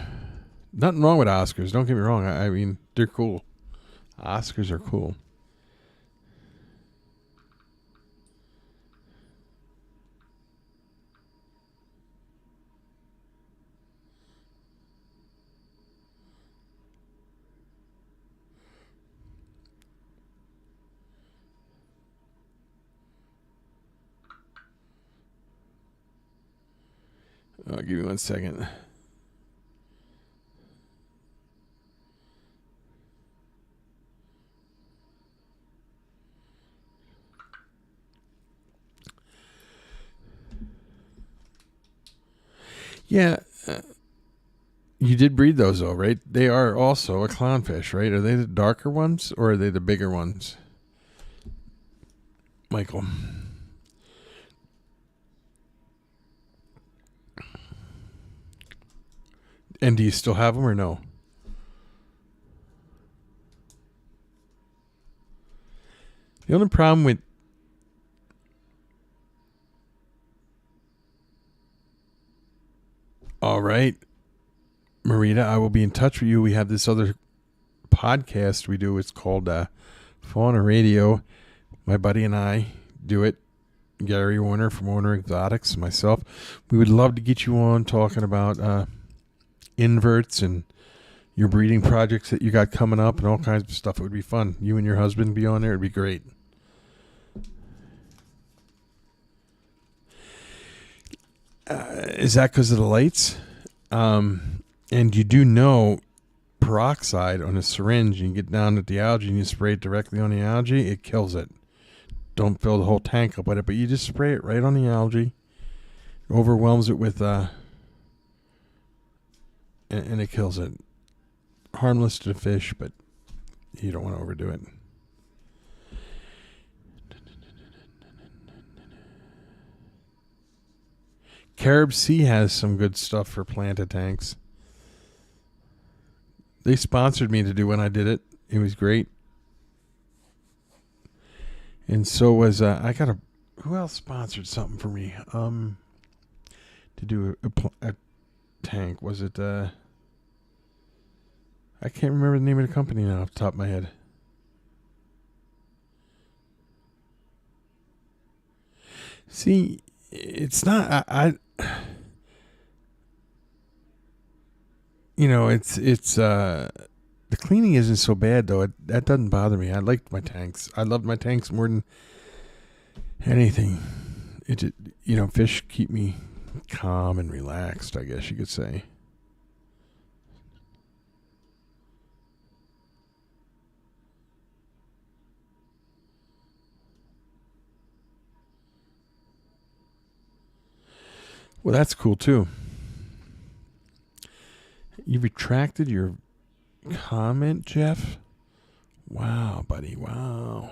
Nothing wrong with Oscars. Don't get me wrong. I mean, they're cool. Oscars are cool. Give me 1 second. Yeah. You did breed those, though, right? They are also a clownfish, right? Are they the darker ones or are they the bigger ones? Michael. And do you still have them or no? The only problem with all right, Marita, I will be in touch with you. We have this other podcast we do. It's called Fauna Radio. My buddy and I do it. Gary Warner from Warner Exotics, myself. We would love to get you on talking about inverts and your breeding projects that you got coming up and all kinds of stuff. It would be fun. You and your husband be on there. It'd be great. Is that because of the lights? And you do know peroxide on a syringe, and you get down at the algae and you spray it directly on the algae, it kills it. Don't fill the whole tank up with it, but you just spray it right on the algae. It overwhelms it with, and it kills it. Harmless to the fish, but you don't want to overdo it. Carib Sea has some good stuff for planted tanks. They sponsored me to do when I did it. It was great. And so was who else sponsored something for me? To do a tank. Was it I can't remember the name of the company now off the top of my head. See, it's not I you know, it's the cleaning isn't so bad though. That doesn't bother me. I liked my tanks. I loved my tanks more than anything. It just, fish keep me calm and relaxed, I guess you could say. Well, that's cool too. You retracted your comment, Jeff? Wow, buddy. Wow.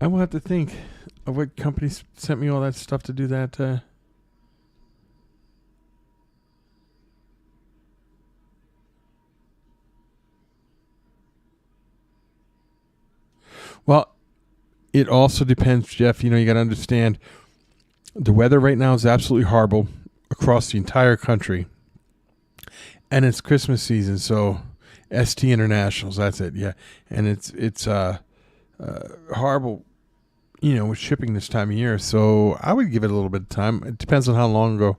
I will have to think of what company sent me all that stuff to do that. Well, it also depends, Jeff. You got to understand the weather right now is absolutely horrible across the entire country. And it's Christmas season, so ST Internationals, that's it, yeah. And it's horrible, with shipping this time of year. So I would give it a little bit of time. It depends on how long ago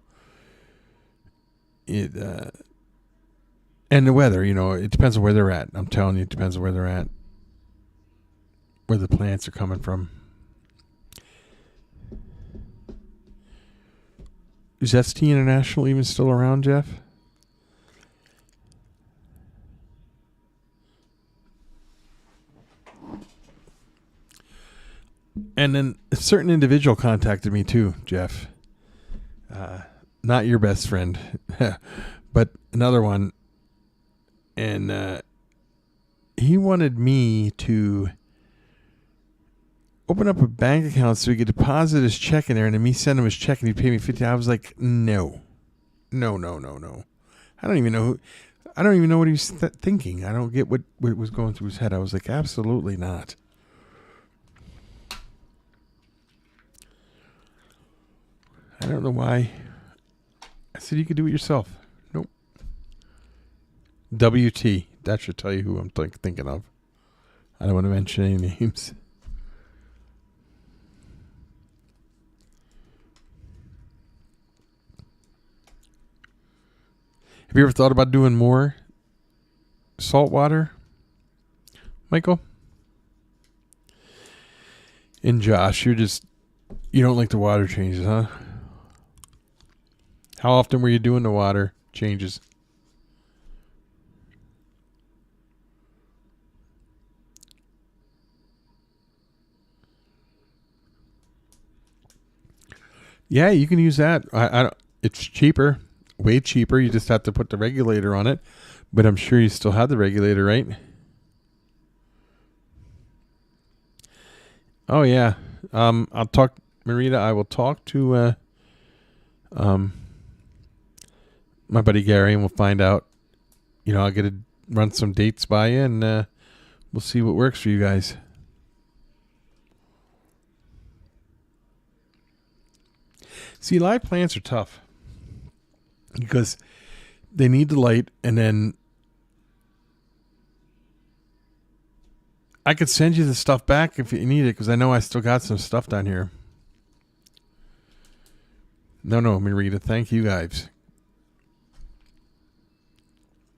it and the weather, it depends on where they're at. I'm telling you, it depends on where they're at. Where the plants are coming from. Is ST International even still around, Jeff? And then a certain individual contacted me too, Jeff. Not your best friend, but another one. And he wanted me to open up a bank account so he could deposit his check in there, and then me send him his check and he'd pay me $50. I was like, no. I don't even know what he was thinking. I don't get what was going through his head. I was like, absolutely not. I don't know why. I said you could do it yourself. Nope. WT. That should tell you who I'm thinking of. I don't want to mention any names. Have you ever thought about doing more salt water, Michael? And Josh, you don't like the water changes, huh? How often were you doing the water changes? Yeah, you can use that. I don't, it's cheaper, way cheaper. You just have to put the regulator on it. But I'm sure you still have the regulator, right? Oh yeah. I'll talk, Marita. I will talk to my buddy Gary, and we'll find out. You know, I'll get to run some dates by you, and we'll see what works for you guys. See, live plants are tough because they need the light, and then I could send you the stuff back if you need it, because I know I still got some stuff down here. No, Marita, thank you guys.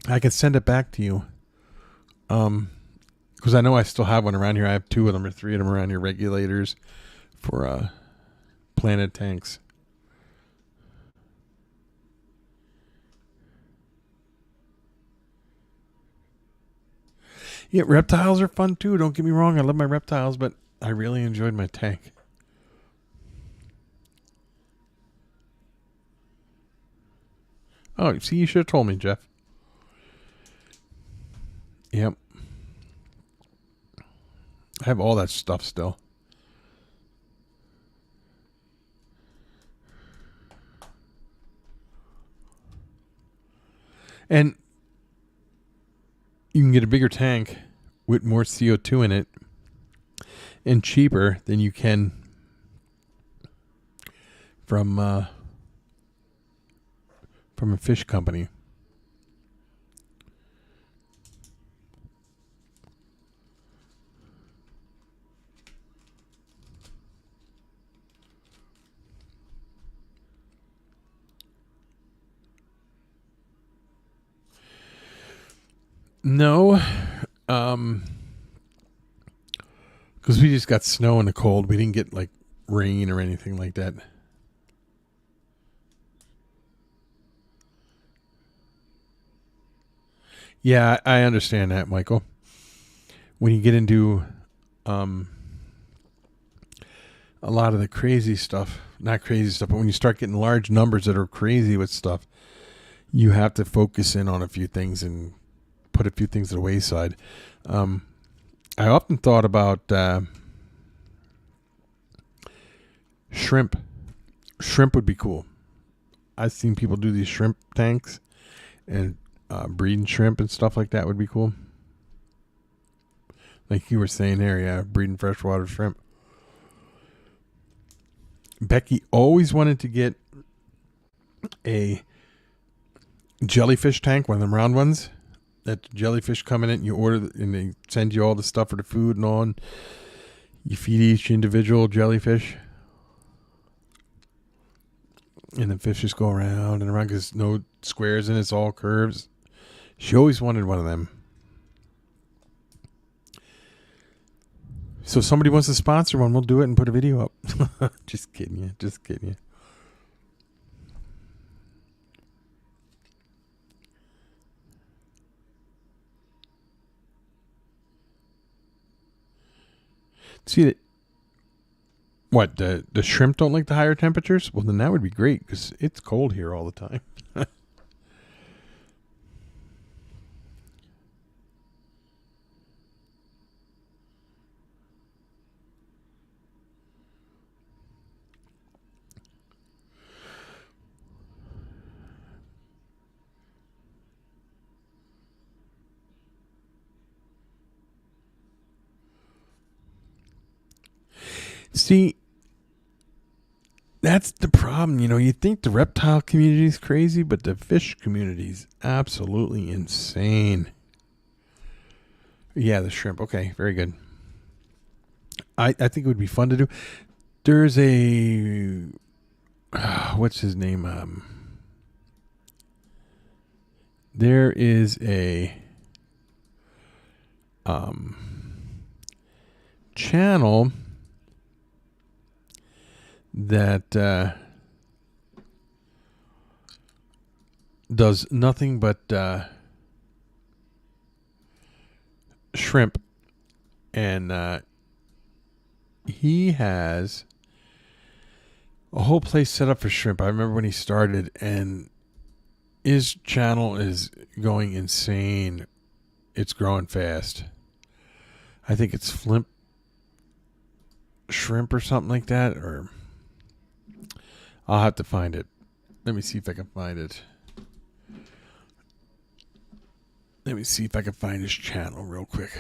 I can send it back to you. Because I know I still have one around here. I have 2 of them or 3 of them around here, regulators for planted tanks. Yeah, reptiles are fun too. Don't get me wrong. I love my reptiles, but I really enjoyed my tank. Oh, see, you should have told me, Jeff. Yep. I have all that stuff still. And you can get a bigger tank with more CO2 in it and cheaper than you can from a fish company. No, because we just got snow in the cold. We didn't get like rain or anything like that. Yeah, I understand that, Michael. When you get into a lot of the crazy stuff, not crazy stuff, but when you start getting large numbers that are crazy with stuff, you have to focus in on a few things and put a few things to the wayside. I often thought about shrimp. Shrimp would be cool. I've seen people do these shrimp tanks, and breeding shrimp and stuff like that would be cool. Like you were saying there, yeah, breeding freshwater shrimp. Becky always wanted to get a jellyfish tank, one of them round ones. That jellyfish come in it, and you order, and they send you all the stuff for the food and all. And you feed each individual jellyfish, and the fish just go around and around because no squares in it, it's all curves. She always wanted one of them. So if somebody wants to sponsor one, we'll do it and put a video up. Just kidding you. Just kidding you. See, what, the shrimp don't like the higher temperatures? Well, then that would be great because it's cold here all the time. See, that's the problem. You know, you think the reptile community is crazy, but the fish community is absolutely insane. Yeah, the shrimp. Okay, very good. I think it would be fun to do. There's a what's his name? There is a channel that does nothing but shrimp, and he has a whole place set up for shrimp. I remember when he started, and his channel is going insane. It's growing fast. I think it's Flimp Shrimp or something like that, or I'll have to find it. Let me see if I can find it. Let me see if I can find his channel real quick.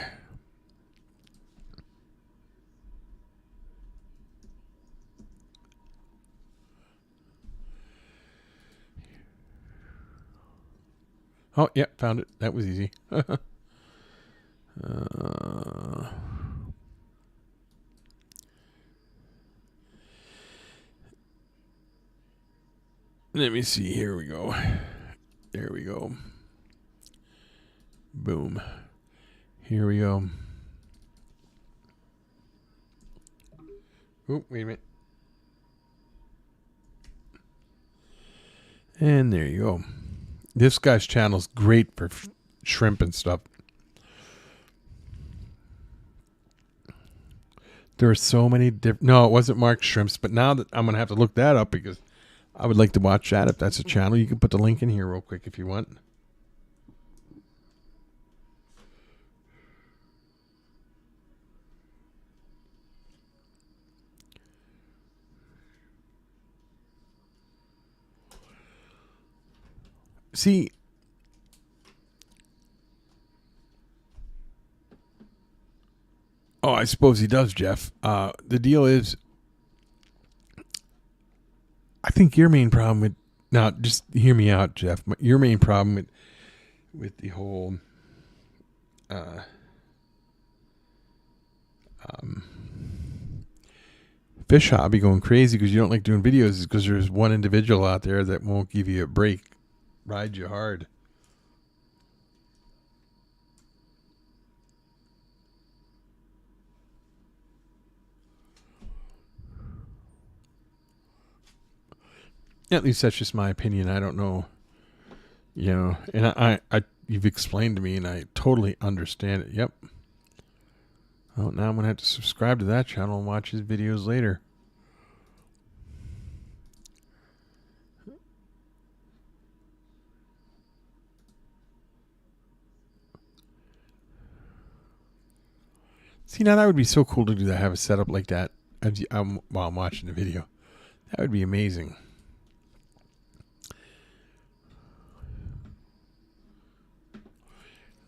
Oh, yeah, found it. That was easy. Let me see. Here we go. There we go. Boom. Here we go. Oh, wait a minute. And there you go. This guy's channel is great for shrimp and stuff. There are so many different... No, it wasn't Mark Shrimps, but now that I'm going to have to look that up because I would like to watch that if that's a channel. You can put the link in here real quick if you want. See, oh, I suppose he does, Jeff. The deal is, I think your main problem with, now just hear me out, Jeff. Your main problem with the whole fish hobby going crazy because you don't like doing videos is because there's one individual out there that won't give you a break. Ride you hard. At least that's just my opinion. I don't know, and I you've explained to me and I totally understand it. Yep. Oh, now I'm going to have to subscribe to that channel and watch his videos later. See, now that would be so cool to do that, have a setup like that while I'm watching the video. That would be amazing.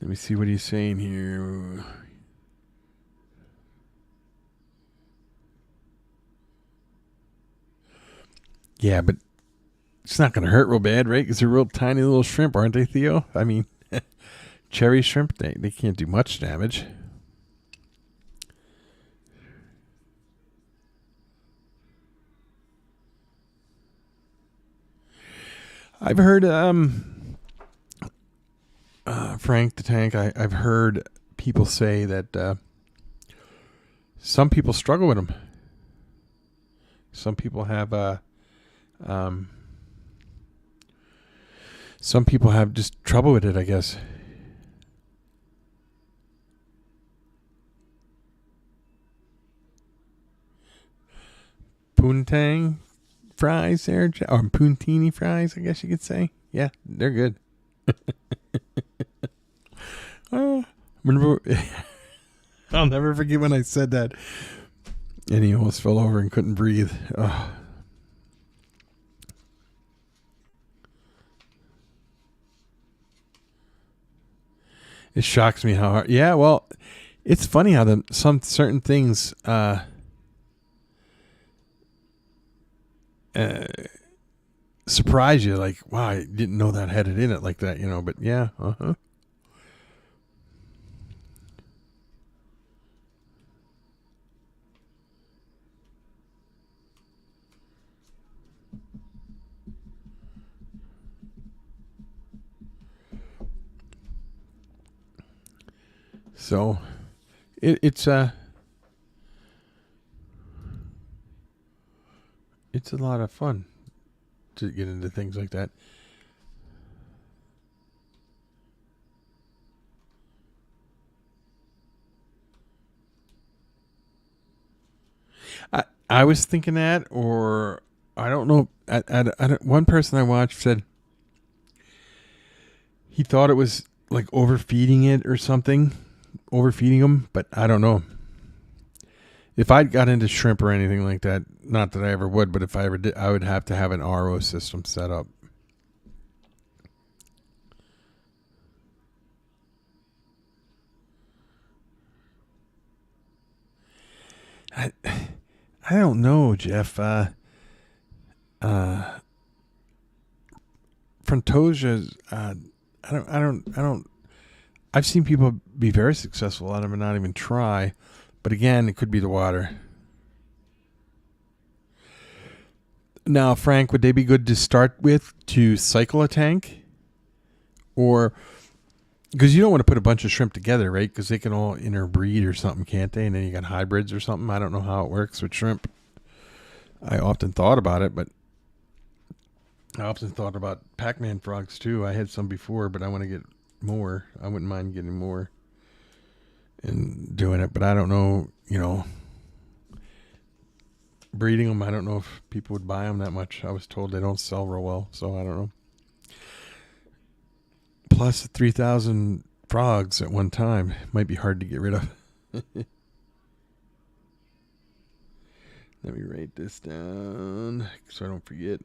Let me see what he's saying here. Yeah, but it's not going to hurt real bad, right? Because they're real tiny little shrimp, aren't they, Theo? I mean, cherry shrimp, they can't do much damage. I've heard, Frank the Tank, I've heard people say that some people struggle with them. Some people have, some people have just trouble with it, I guess. Poontang fries there, or Poontini fries, I guess you could say. Yeah, they're good. Remember, I'll never forget when I said that, and he almost fell over and couldn't breathe. Oh. It shocks me how hard. Yeah, well, it's funny how some certain things surprise you. Like, wow, I didn't know that had it in it like that, But yeah, So, it's a lot of fun to get into things like that. I was thinking that, or I don't know. One person I watched said he thought it was like overfeeding it or something, overfeeding them, but I don't know. If I got into shrimp or anything like that, not that I ever would, but if I ever did, I would have to have an RO system set up. I don't know, Jeff. Frontosia, I don't. I've seen people be very successful at them and not even try, but again, it could be the water. Now, Frank, would they be good to start with to cycle a tank, or because you don't want to put a bunch of shrimp together, right? Because they can all interbreed or something, can't they? And then you got hybrids or something. I don't know how it works with shrimp. I often thought about it, but I often thought about Pac-Man frogs too. I had some before, but I want to get more. I wouldn't mind getting more and doing it, but I don't know, breeding them. I don't know if people would buy them that much. I was told they don't sell real well, so I don't know. Plus 3,000 frogs at one time might be hard to get rid of. Let me write this down so I don't forget.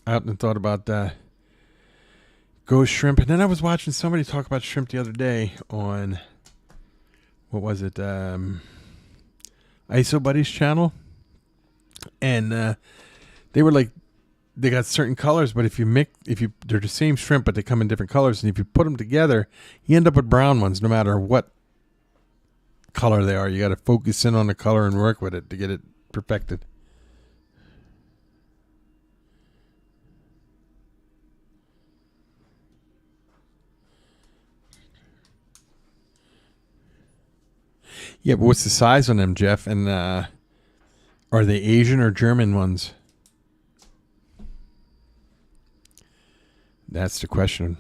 I often thought about ghost shrimp, and then I was watching somebody talk about shrimp the other day on, what was it, ISO Buddies channel, and they were like, they got certain colors, but they're the same shrimp, but they come in different colors, and if you put them together, you end up with brown ones, no matter what color they are. You got to focus in on the color and work with it to get it perfected. Yeah, but what's the size on them, Jeff? And are they Asian or German ones? That's the question.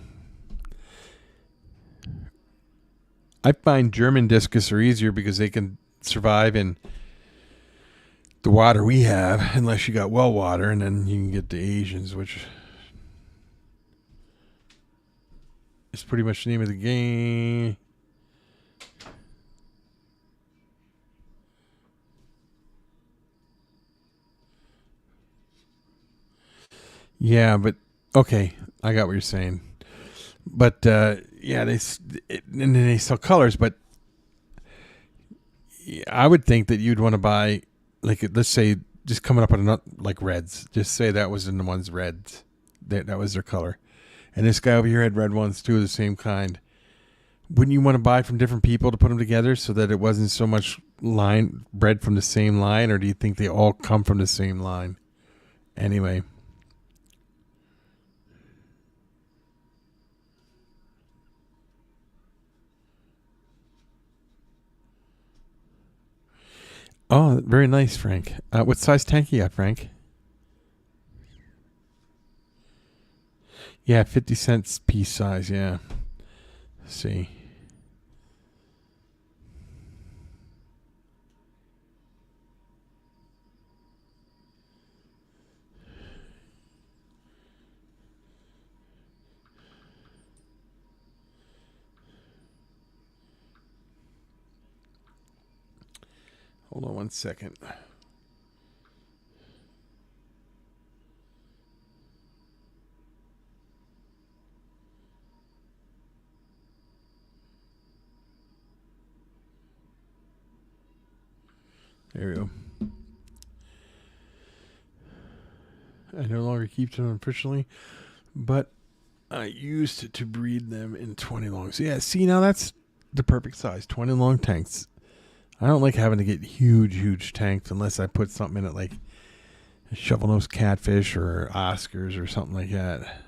I find German discus are easier because they can survive in the water we have, unless you got well water, and then you can get the Asians, which is pretty much the name of the game. Yeah, but okay, I got what you're saying. But yeah, and then they sell colors. But I would think that you'd want to buy, like, let's say, just coming up with like reds. Just say that was in the ones reds. That was their color. And this guy over here had red ones too, of the same kind. Wouldn't you want to buy from different people to put them together so that it wasn't so much bred from the same line, or do you think they all come from the same line? Anyway. Oh, very nice, Frank. What size tank you got, Frank? Yeah, 50 cents piece size, yeah. Let's see. Hold on one second. There we go. I no longer keep them officially, but I used to breed them in 20 longs. Yeah, see, now that's the perfect size, 20 long tanks. I don't like having to get huge tanks unless I put something in it like a shovel-nosed catfish or Oscars or something like that.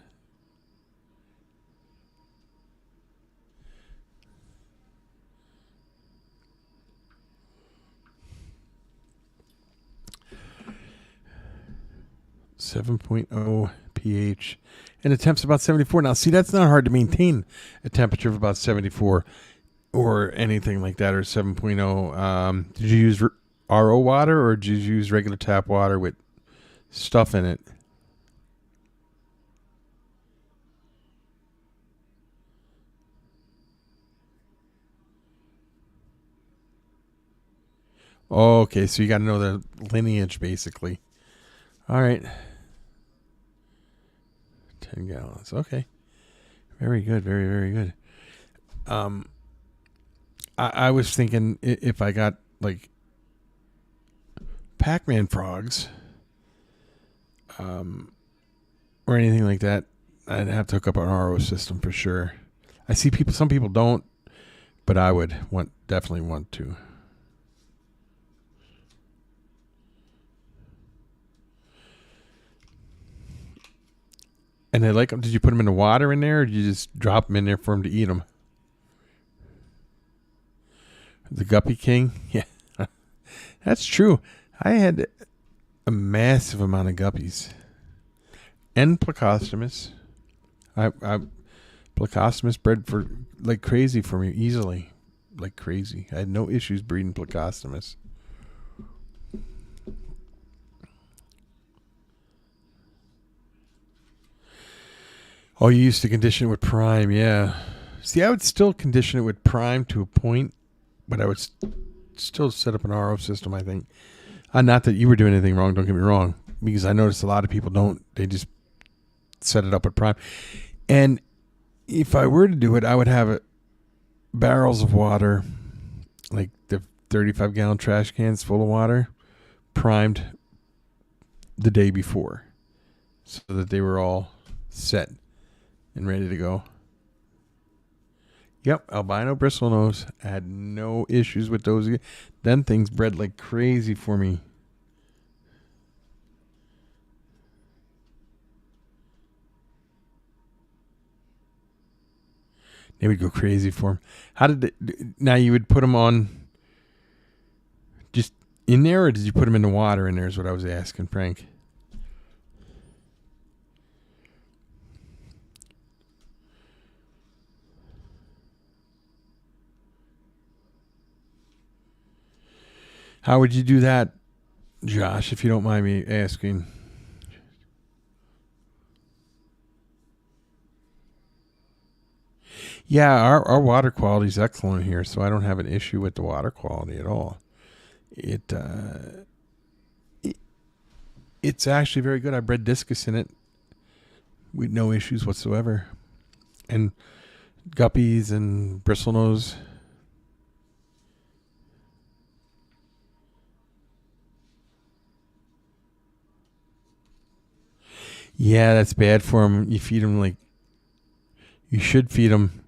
7.0 pH. And the temp's about 74. Now, see, that's not hard to maintain a temperature of about 74 or anything like that, or 7.0. Did you use RO water or did you use regular tap water with stuff in it? Okay, so you got to know the lineage, basically. All right. 10 gallons. Okay. Very good. Very, very good. I was thinking if I got, like, Pac-Man frogs or anything like that, I'd have to hook up an RO system for sure. I see some people don't, but I would definitely want to. And they like them. Did you put them in the water in there, or did you just drop them in there for them to eat them? The Guppy King? Yeah. That's true. I had a massive amount of guppies. And Plecostomus. Plecostomus bred for like crazy for me, easily. Like crazy. I had no issues breeding Plecostomus. Oh, you used to condition it with prime, yeah. See, I would still condition it with prime to a point, but I would still set up an RO system, I think. Not that you were doing anything wrong, don't get me wrong, because I noticed a lot of people don't. They just set it up with prime. And if I were to do it, I would have barrels of water, like the 35-gallon trash cans full of water, primed the day before so that they were all set and ready to go. Yep, albino bristlenose. I had no issues with those. Them things bred like crazy for me. They would go crazy for them. How did they, now you would put them on just in there, or did you put them in the water in there is what I was asking, Frank. How would you do that, Josh, if you don't mind me asking? Yeah, our water quality is excellent here, so I don't have an issue with the water quality at all. It's actually very good. I bred discus in it with no issues whatsoever. And guppies and bristlenose. Yeah, that's bad for them. You feed them you should feed them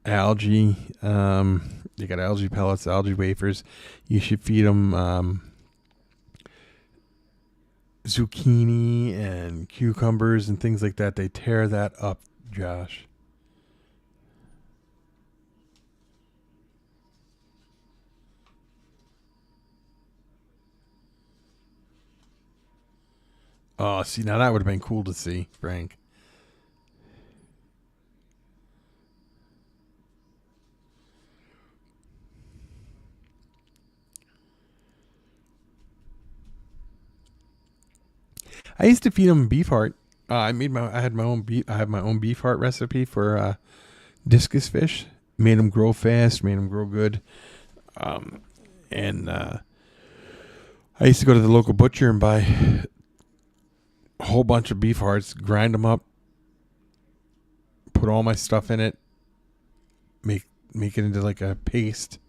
algae. You got algae pellets, algae wafers. You should feed them zucchini and cucumbers and things like that. They tear that up, Josh. Oh, see, now that would have been cool to see, Frank. I used to feed them beef heart. I have my own beef heart recipe for discus fish. Made them grow fast, made them grow good. And I used to go to the local butcher and buy a whole bunch of beef hearts, grind them up, put all my stuff in it, make it into like a paste,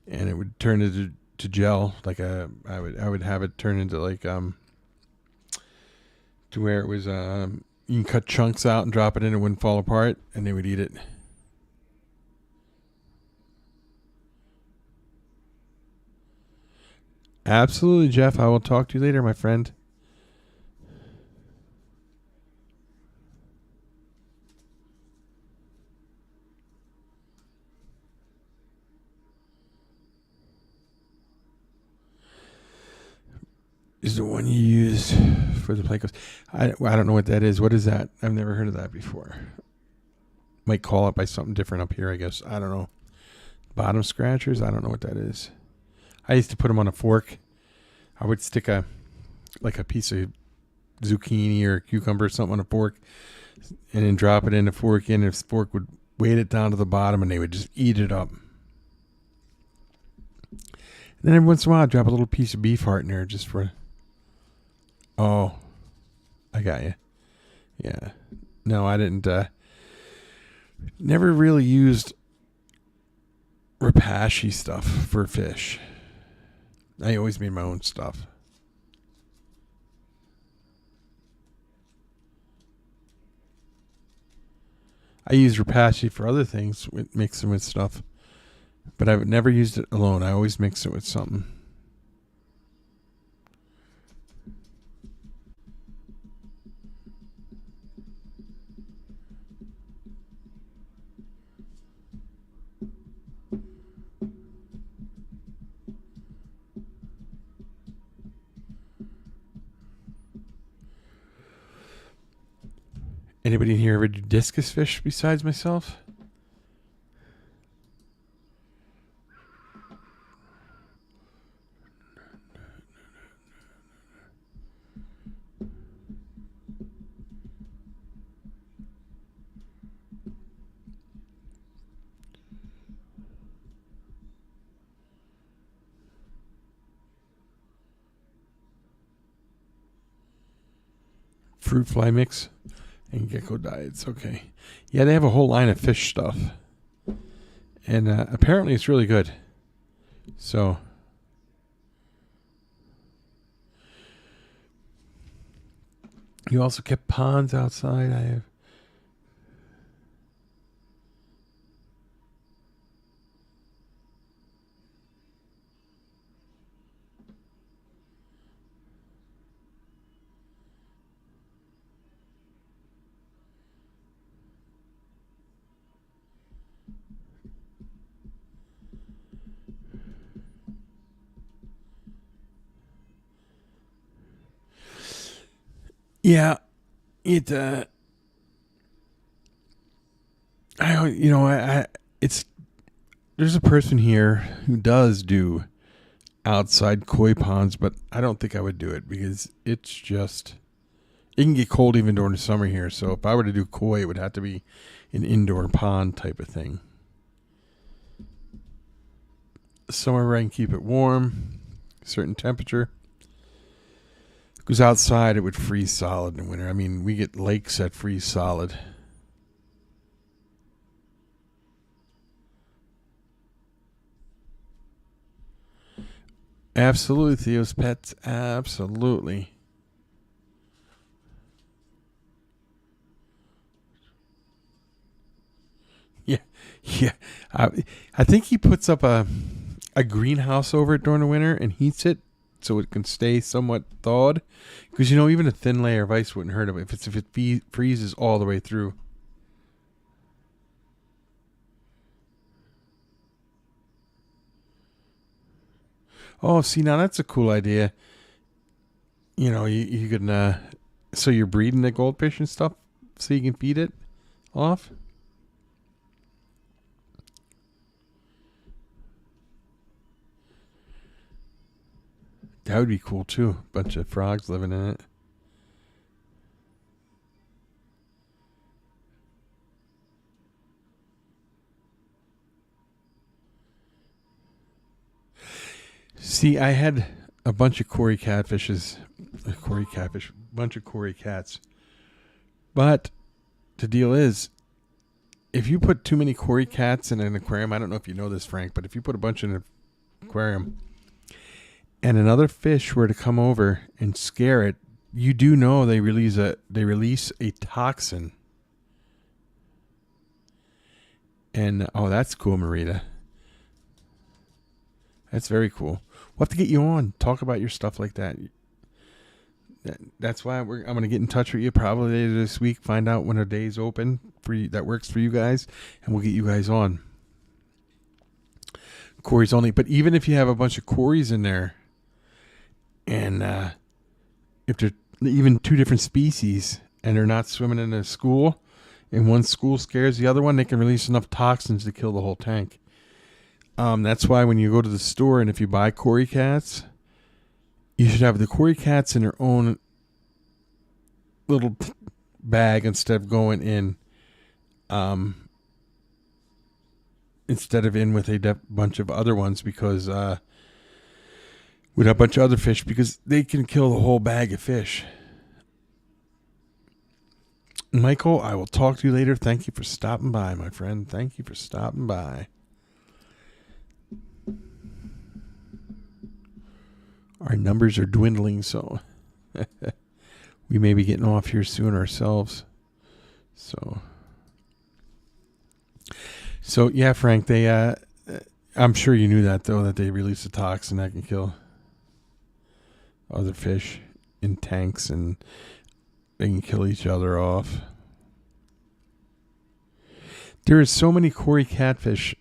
and it would turn into gel. I would have it turn into like to where it was you can cut chunks out and drop it in, it wouldn't fall apart, and they would eat it. Absolutely, Jeff. I will talk to you later, my friend. is the one you use for the Plecos. I don't know what that is. What is that? I've never heard of that before. Might call it by something different up here, I guess. I don't know. Bottom scratchers? I don't know what that is. I used to put them on a fork. I would stick a piece of zucchini or cucumber or something on a fork and then drop it in the fork and the fork would weight it down to the bottom and they would just eat it up. And then every once in a while I'd drop a little piece of beef heart in there just for... Oh, I got you. Yeah. No, I didn't... Never really used Repashy stuff for fish. I always made my own stuff. I use Repashy for other things, mixing with stuff. But I've never used it alone. I always mix it with something. Anybody in here ever do discus fish besides myself? Fruit fly mix and gecko diets. Okay. Yeah, they have a whole line of fish stuff. And apparently it's really good. So. You also kept ponds outside. I have. Yeah, it. It's. There's a person here who does do outside koi ponds, but I don't think I would do it because it's just. It can get cold even during the summer here, so if I were to do koi, it would have to be an indoor pond type of thing. Somewhere where I can keep it warm, certain temperature. Because outside it would freeze solid in winter. I mean, we get lakes that freeze solid. Absolutely, Theo's Pets. Absolutely. Yeah. I think he puts up a greenhouse over it during the winter and heats it so it can stay somewhat thawed. Because, even a thin layer of ice wouldn't hurt it if it freezes all the way through. Oh, see, now that's a cool idea. You can, so you're breeding the goldfish and stuff so you can feed it off? That would be cool too. Bunch of frogs living in it. See, I had a bunch of Cory catfishes. Bunch of Cory cats. But the deal is, if you put too many Cory cats in an aquarium, I don't know if you know this, Frank, but if you put a bunch in an aquarium, and another fish were to come over and scare it, you do know they release a toxin. And that's cool, Marita. That's very cool. We'll have to get you on. Talk about your stuff like that. That's why I'm going to get in touch with you probably later this week. Find out when a day's open for you, that works for you guys, and we'll get you guys on. Cory's only, but even if you have a bunch of Corys in there, and if they're even two different species and they're not swimming in a school, and one school scares the other one, they can release enough toxins to kill the whole tank. That's why when you go to the store and if you buy Cory cats, you should have the Cory cats in their own little bag instead of going in, instead of in with a bunch of other ones, because with a bunch of other fish, because they can kill the whole bag of fish. Michael, I will talk to you later. Thank you for stopping by, my friend. Thank you for stopping by. Our numbers are dwindling, so we may be getting off here soon ourselves. So yeah, Frank, they I'm sure you knew that, though, that they release a toxin that can kill other fish in tanks, and they can kill each other off. There are so many Cory catfish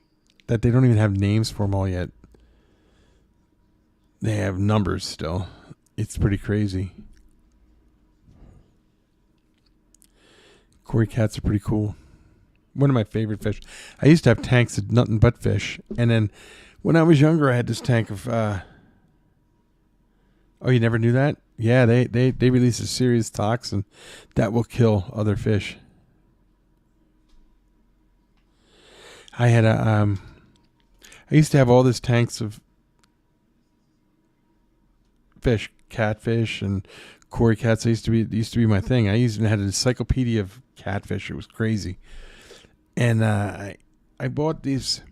that they don't even have names for them all yet. They have numbers still. It's pretty crazy. Cory cats are pretty cool. One of my favorite fish. I used to have tanks of nothing but fish. And then when I was younger, I had this tank of... oh, you never knew that? Yeah, they release a serious toxin that will kill other fish. I had I used to have all these tanks of fish, catfish, and Cory cats. It used to be my thing. I even had an encyclopedia of catfish. It was crazy. And I bought these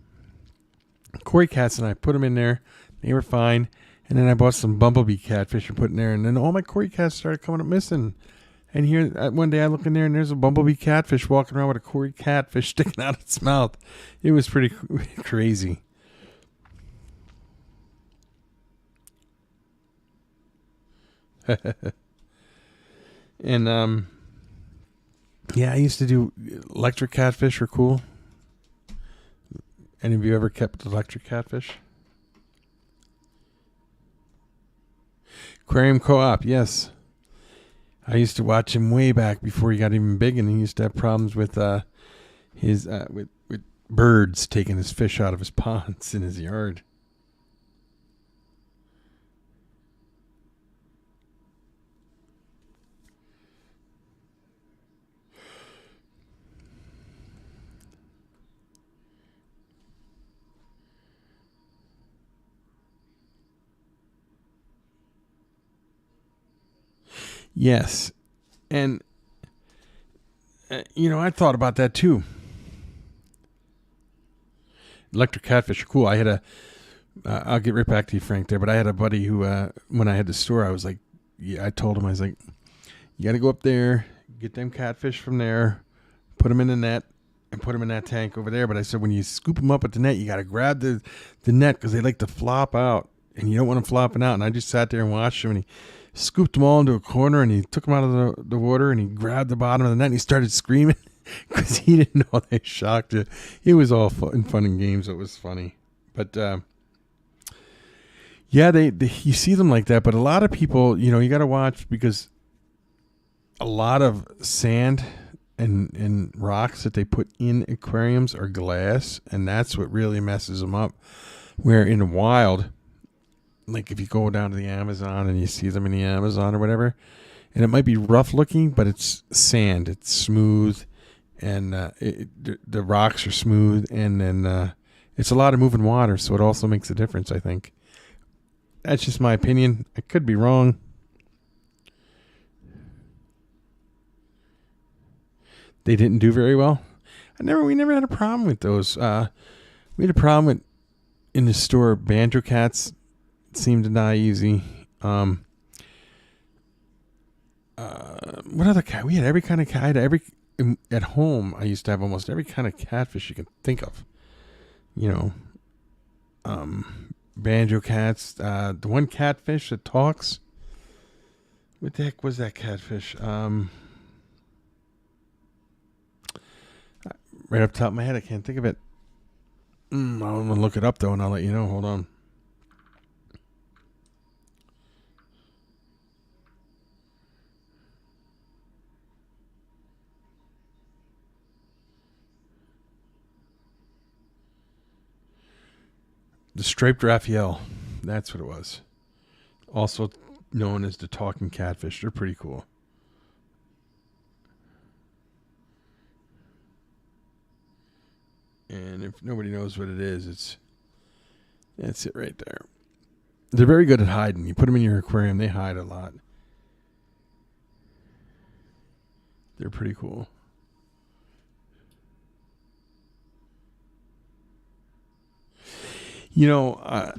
Cory cats, and I put them in there. They were fine. And then I bought some bumblebee catfish and put in there. And then all my Cory cats started coming up missing. And here, one day I look in there, and there's a bumblebee catfish walking around with a Cory catfish sticking out its mouth. It was pretty crazy. And, yeah, I used to do electric catfish are cool. Any of you ever kept electric catfish? Aquarium Co-op, yes. I used to watch him way back before he got even big, and he used to have problems with his with birds taking his fish out of his ponds in his yard. Yes. And, I thought about that too. Electric catfish are cool. I had I'll get right back to you, Frank, there, but I had a buddy who, when I had the store, I was like, I told him, I was like, you got to go up there, get them catfish from there, put them in the net, and put them in that tank over there. But I said, when you scoop them up with the net, you got to grab the net, because they like to flop out, and you don't want them flopping out. And I just sat there and watched them, and he scooped them all into a corner, and he took them out of the water, and he grabbed the bottom of the net, and he started screaming because he didn't know they shocked it. It was all fun and games. It was funny. But, yeah, you see them like that. But a lot of people, you got to watch, because a lot of sand and rocks that they put in aquariums are glass, and that's what really messes them up. Where in the wild... like if you go down to the Amazon and you see them in the Amazon or whatever, and it might be rough looking, but it's sand. It's smooth, and the rocks are smooth, and then it's a lot of moving water, so it also makes a difference, I think. That's just my opinion. I could be wrong. They didn't do very well. We never had a problem with those. We had a problem with, in the store, banjo cats seemed to die easy. What other cat? We had every kind of cat. At home, I used to have almost every kind of catfish you can think of. Banjo cats. The one catfish that talks. What the heck was that catfish? Right up top of my head, I can't think of it. I'm gonna look it up though, and I'll let you know. Hold on. The striped Raphael. That's what it was. Also known as the talking catfish. They're pretty cool. And if nobody knows what it is, that's it right there. They're very good at hiding. You put them in your aquarium, they hide a lot. They're pretty cool. You know,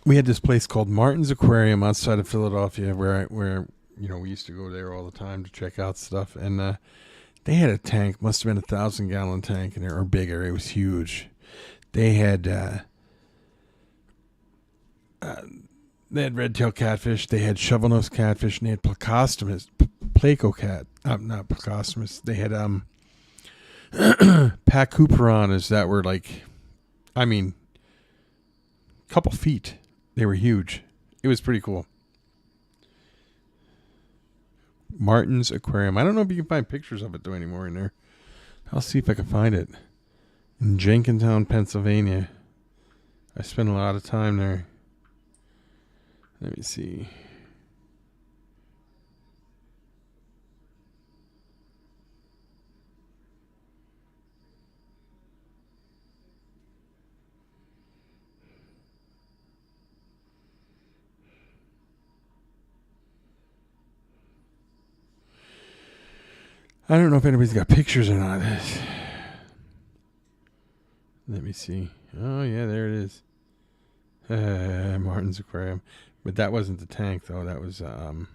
we had this place called Martin's Aquarium outside of Philadelphia where you know, we used to go there all the time to check out stuff. And they had a tank, must have been 1,000-gallon tank in there, or bigger. It was huge. They had red-tailed catfish. They had shovel-nosed catfish, and they had placo cat. Not plecostomus. They had pacu piranhas that were like, I mean, a couple feet. They were huge. It was pretty cool. Martin's Aquarium. I don't know if you can find pictures of it though anymore in there. I'll see if I can find it. In Jenkintown, Pennsylvania. I spent a lot of time there. Let me see. I don't know if anybody's got pictures or not. Let me see. Oh, yeah, there it is. Martin's Aquarium. But that wasn't the tank, though. That was... And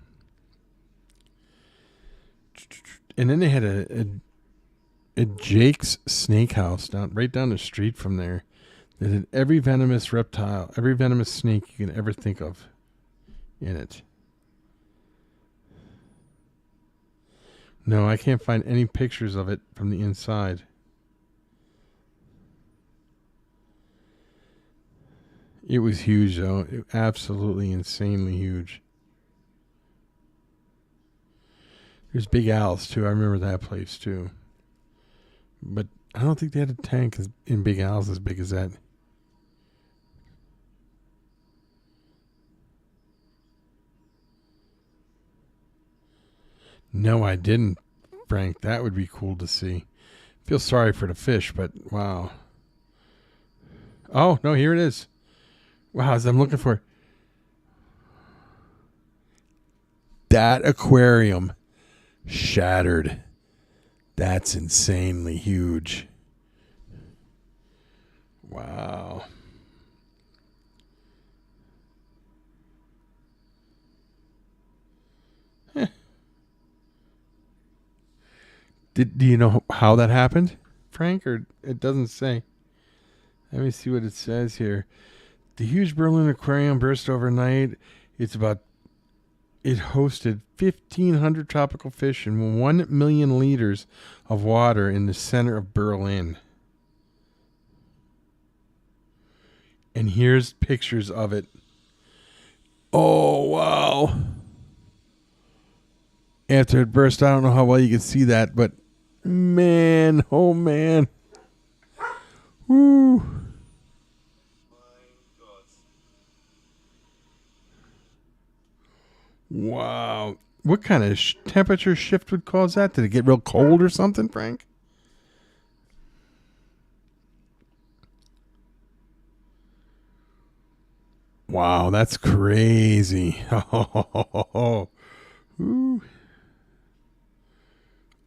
then they had a Jake's Snake House right down the street from there. They had every venomous reptile, every venomous snake you can ever think of in it. No, I can't find any pictures of it from the inside. It was huge, though. Absolutely insanely huge. There's Big Al's, too. I remember that place, too. But I don't think they had a tank in Big Al's as big as that. No, I didn't, Frank. That would be cool to see. Feel sorry for the fish, but wow. Oh, no, here it is. Wow, as I'm looking for that aquarium shattered. That's insanely huge. Wow. Do you know how that happened, Frank? Or it doesn't say. Let me see what it says here. The huge Berlin Aquarium burst overnight. It hosted 1,500 tropical fish and 1 million liters of water in the center of Berlin. And here's pictures of it. Oh, wow. After it burst, I don't know how well you can see that, but man, oh man. Woo. Wow. What kind of temperature shift would cause that? Did it get real cold or something, Frank? Wow, that's crazy. Oh, ooh.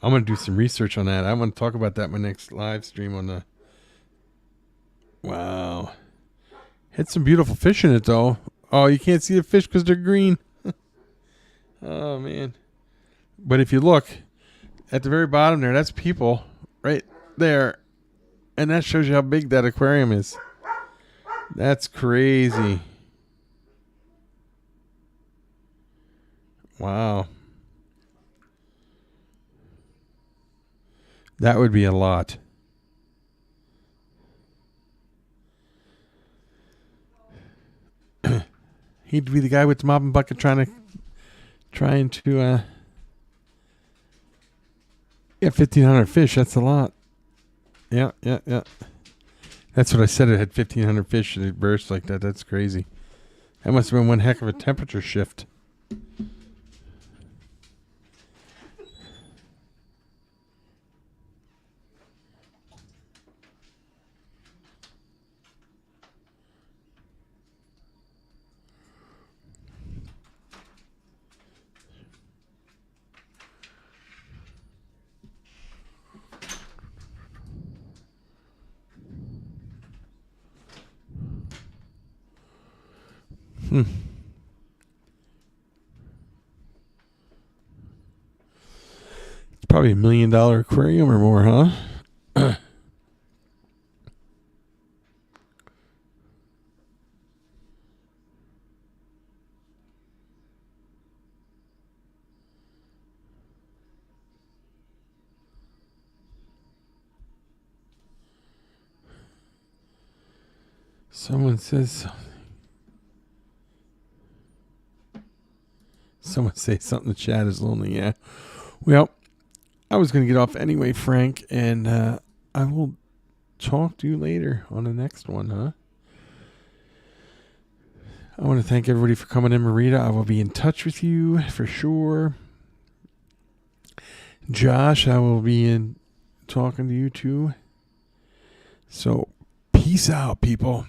I'm going to do some research on that. I want to talk about that in my next live stream on the... Wow. Had some beautiful fish in it, though. Oh, you can't see the fish because they're green. Oh, man. But if you look at the very bottom there, that's people right there. And that shows you how big that aquarium is. That's crazy. Wow. That would be a lot. He'd be the guy with the mop and bucket trying to yeah, 1,500 fish. That's a lot. Yeah. That's what I said. It had 1,500 fish and it burst like that. That's crazy. That must have been one heck of a temperature shift. It's probably $1 million aquarium or more, huh? Someone says something. Someone say something. The chat is lonely. Yeah. Well, I was going to get off anyway, Frank, and I will talk to you later on the next one, huh? I want to thank everybody for coming in, Marita. I will be in touch with you for sure. Josh, I will be in talking to you too. So, peace out, people.